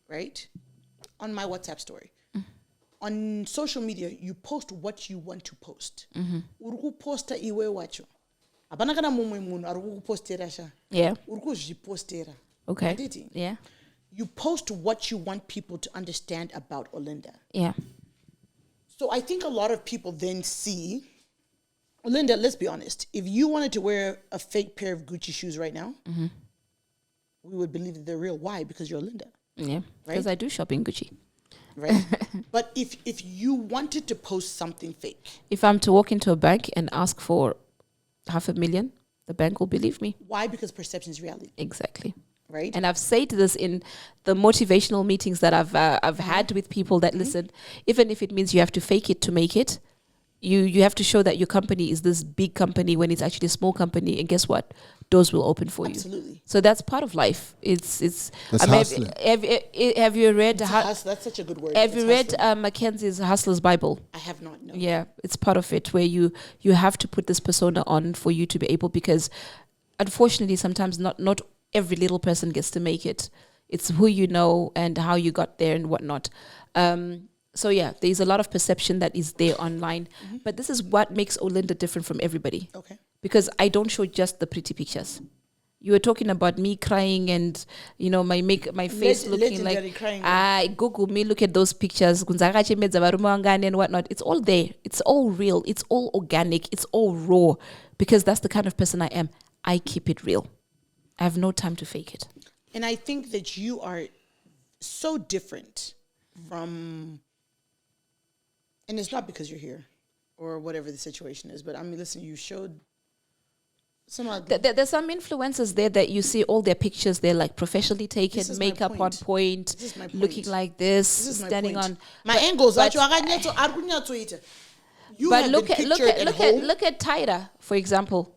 right? On my WhatsApp story. On social media, you post what you want to post. Uruku posta iwe wacho. Abana kana mumwe munhu ari kukupostera sha. Yeah. Uri kuzvipostera. Okay. Handiti? Yeah. You post what you want people to understand about Olinda. Yeah. So I think a lot of people then see, Olinda, let's be honest, if you wanted to wear a fake pair of Gucci shoes right now, we would believe that they're real. Why? Because you're Olinda. Yeah. Because I do shop in Gucci. Right? But if you wanted to post something fake. If I'm to walk into a bank and ask for $500,000, the bank will believe me. Why? Because perception is reality. Exactly. Right? And I've said this in the motivational meetings that I've had with people that listen, even if it means you have to fake it to make it, you have to show that your company is this big company when it's actually a small company, and guess what? Doors will open for you. Absolutely. So that's part of life. It's That's hustling. Have you read that's such a good word. Have you read Mackenzie's Hustler's Bible? I have not, no. Yeah, it's part of it where you have to put this persona on for you to be able, because unfortunately sometimes not every little person gets to make it. It's who you know and how you got there and whatnot. So yeah, there's a lot of perception that is there online. But this is what makes Olinda different from everybody. Okay. Because I don't show just the pretty pictures. You were talking about me crying and my face looking legendary like crying. I Google me, look at those pictures and whatnot. It's all there. It's all real. It's all organic. It's all raw. Because that's the kind of person I am. I keep it real. I have no time to fake it. And I think that you are so different from, and it's not because you're here or whatever the situation is, but I mean, listen, you showed some other. There's some influencers there that you see all their pictures. They're like professionally taken, This is my makeup on point. point, This is my looking point. like this, This is my standing point. on. My angles. but- You But have look been at pictured at home. look at Tyra, for example.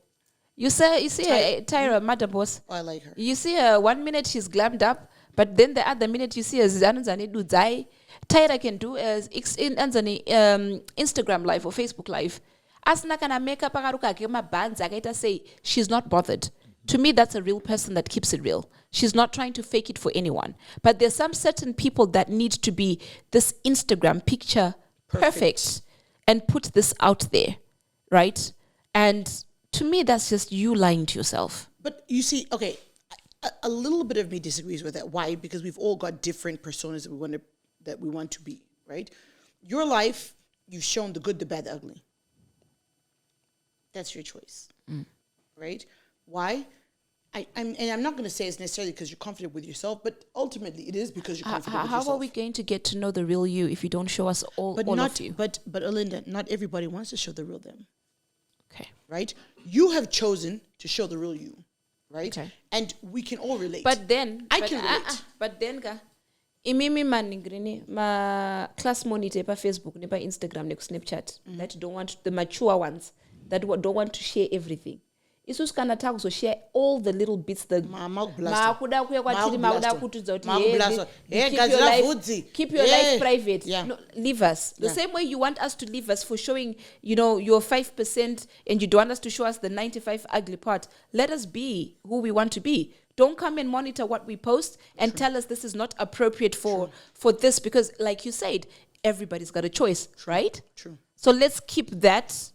You see Tyra, Madam Boss. Oh, I like her. You see her 1 minute she's glammed up, but then the other minute you see her Zanzani do die. Tyra can do as Instagram live or Facebook live. As nakana makeup bands say she's not bothered. To me, that's a real person that keeps it real. She's not trying to fake it for anyone. But there's some certain people that need to be this Instagram picture perfect and put this out there, right? And to me, that's just you lying to yourself. But you see, okay, a little bit of me disagrees with that. Why? Because we've all got different personas that we want to be, right? Your life, you've shown the good, the bad, the ugly. That's your choice, right? Why? I'm not going to say it's necessarily because you're confident with yourself, but ultimately it is because you're confident with yourself. How are we going to get to know the real you if you don't show us all of you? But Olinda, not everybody wants to show the real them. Okay. Right? You have chosen to show the real you, right? Okay. And we can all relate. But then I can relate. But then imimi maningrini ma class monitor pa Facebook ne pa Instagram ne Snapchat that don't want the mature ones that don't want to share everything. Isus kana taku so share all the little bits the makuda kuya kwatiri makuda kutudza kuti keep your life private. No, leave us the same way you want us to leave us for showing your 5% and you don't want us to show us the 95 ugly part. Let us be who we want to be. Don't come and monitor what we post and tell us this is not appropriate for this, because like you said, everybody's got a choice, right? True. So let's keep that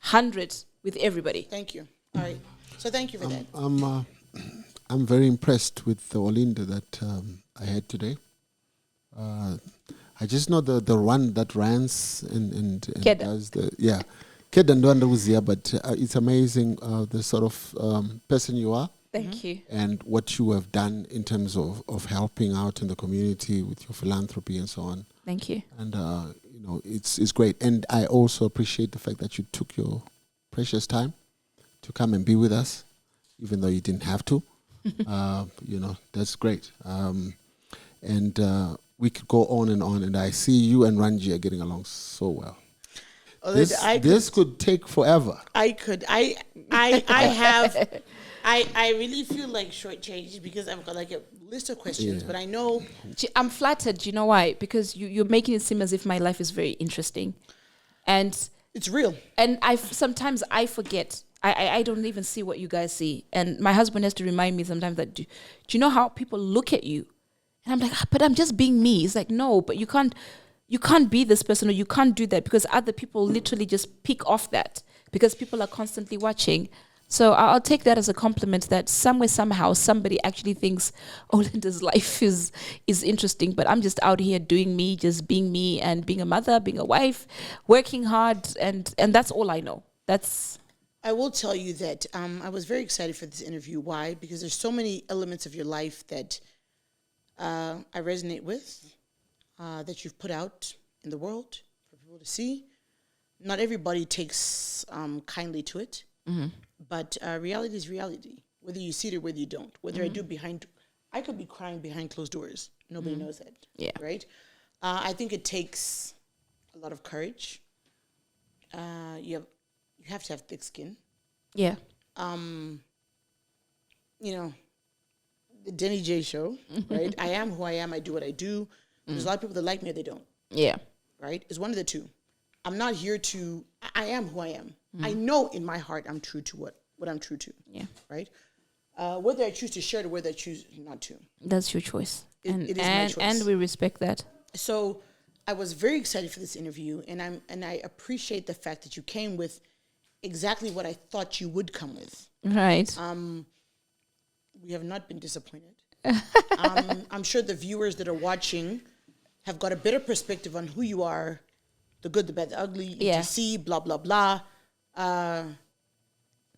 100 with everybody. Thank you. All right. So thank you for that. I'm very impressed with the Olinda that I had today. I just know the one that runs and does the Keda Ndwanda was here, but it's amazing the sort of person you are. Thank you. And what you have done in terms of helping out in the community with your philanthropy and so on. Thank you. And it's great. And I also appreciate the fact that you took your precious time to come and be with us, even though you didn't have to. That's great. And we could go on, and I see you and Ranji are getting along so well. This could take forever. I have. I really feel like shortchanged because I've got like a list of questions, but I know. I'm flattered. You know why? Because you're making it seem as if my life is very interesting, and it's real. And sometimes I forget. I don't even see what you guys see, and my husband has to remind me sometimes that do you know how people look at you? And I'm like, but I'm just being me. He's like, no, but you can't be this person, or you can't do that, because other people literally just pick off that because people are constantly watching. So I'll take that as a compliment that somewhere, somehow, somebody actually thinks Olinda's life is interesting, but I'm just out here doing me, just being me, and being a mother, being a wife, working hard, and that's all I know. I will tell you that I was very excited for this interview. Why? Because there's so many elements of your life that I resonate with, that you've put out in the world for people to see. Not everybody takes kindly to it. Mm-hmm. But reality is reality, whether you see it or whether you don't. Whether I could be crying behind closed doors. Nobody knows that. Yeah. Right? I think it takes a lot of courage. You have to have thick skin. Yeah. The Denny J show, right? I am who I am. I do what I do. There's a lot of people that like me or they don't. Yeah. Right? It's one of the two. I'm not here I am who I am. I know in my heart I'm true to what I'm true to. Yeah. Right? Whether I choose to share it or whether I choose not to. That's your choice. It is my choice. And we respect that. So I was very excited for this interview, and I appreciate the fact that you came with exactly what I thought you would come with. Right. We have not been disappointed. I'm sure the viewers that are watching have got a better perspective on who you are, the good, the bad, the ugly, ETC, blah, blah, blah.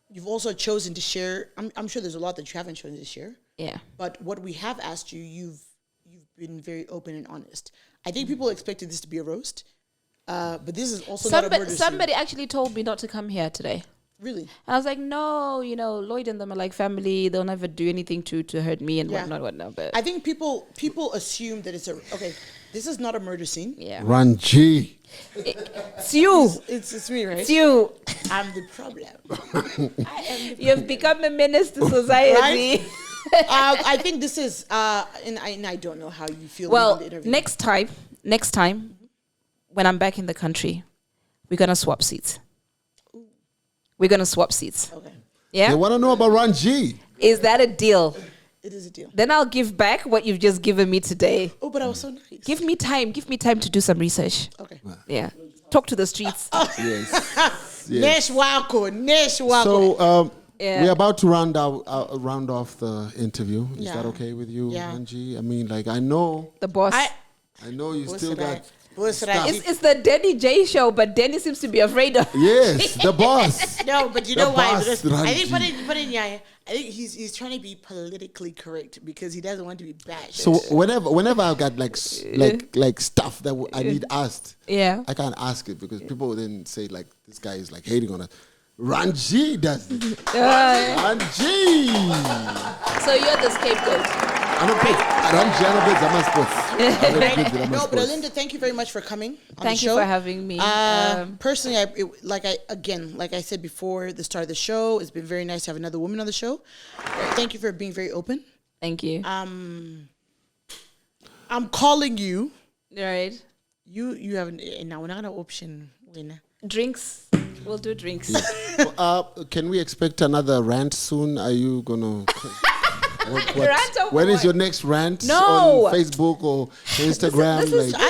You've also chosen to share. I'm sure there's a lot that you haven't chosen to share. Yeah. But what we have asked you, you've been very open and honest. I think people expected this to be a roast, but this is also not a murder scene. Somebody actually told me not to come here today. Really? And I was like, no, Lloyd and them are like family. They'll never do anything to hurt me and whatnot. But I think people assume that it's this is not a murder scene. yeah. Run G. It's you. It's me, right? It's you. I'm the problem. You've become a menace to society. I think this is, and I don't know how you feel. Well, in the interview. next time, when I'm back in the country, we're gonna swap seats. We're gonna swap seats. Okay. Yeah. They want to know about Run G. Is that a deal? It is a deal. Then I'll give back what you've just given me today. Oh, but I was so nice. Give me time to do some research. Okay. Yeah. Talk to the streets. Yes. Nesh wako. So Yeah. we're about to round off the interview. Is that okay with you, Yeah. Angie? I mean, like, I know The boss. I know you still got stuff. It's the Denny J show, but Denny seems to be afraid of. Yes, the boss. No, but you The know why? boss, Because I think, Ranji. I think he's trying to be politically correct because he doesn't want to be bashed. So whenever I've got like stuff that I need asked, Yeah. I can't ask it because people then say like this guy is like hating on us. Ranji does it. Ranji. So you're the scapegoat. I'm a pig. Ranji, I'm a pig. I'm a sports. No, but Olinda, thank you very much for coming on Thank the you show. for having me. Personally, like I said before the start of the show, it's been very nice to have another woman on the show. Thank you for being very open. Thank you. I'm calling you. Right. You have now we're not an option winner. Drinks. We'll do drinks. Can we expect another rant soon? Are you gonna? Rant over when is what? your next rant? No. On Facebook or Instagram? This is- like,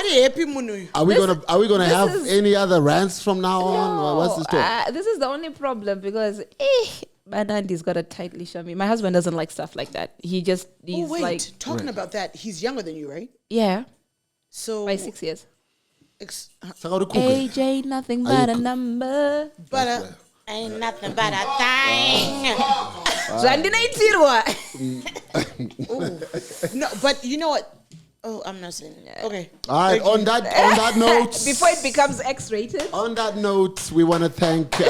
are we gonna have any other rants from now on? Or what's the story? This is the only problem because my Nandy's got a tight leash on me. My husband doesn't like stuff like that. He's like talking about that, he's younger than you, right? yeah, So by 6 years. AJ, AJ, nothing but a number. But ain't nothing but a thing. No, but you know what? Oh, I'm not saying it. Okay. All right. On that note, Before it becomes X-rated. on that note, we want to thank we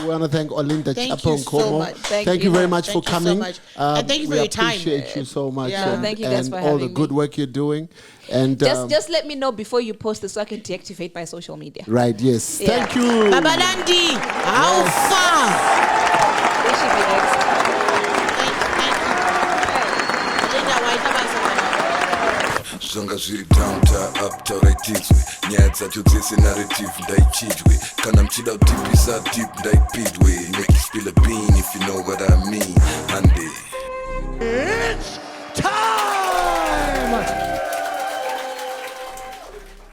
want to thank Olinda Thank Chapel you so Nkomo. much. Thank you very much Thank for you so coming. much. And thank you for your time. We appreciate you so much. Yeah. And, Thank you guys and for all the having good me. work you're doing. And Just let me know before you post it so I can deactivate my social media. right, yes. Yeah. Thank you. Baba Nandi, how far? It should be next. zvanga zviri downta upta raitidzwe nyaya dzacho dzese narrative ndaichidwe kana muchida kutipisa deep ndaipidwe make you spill a bean if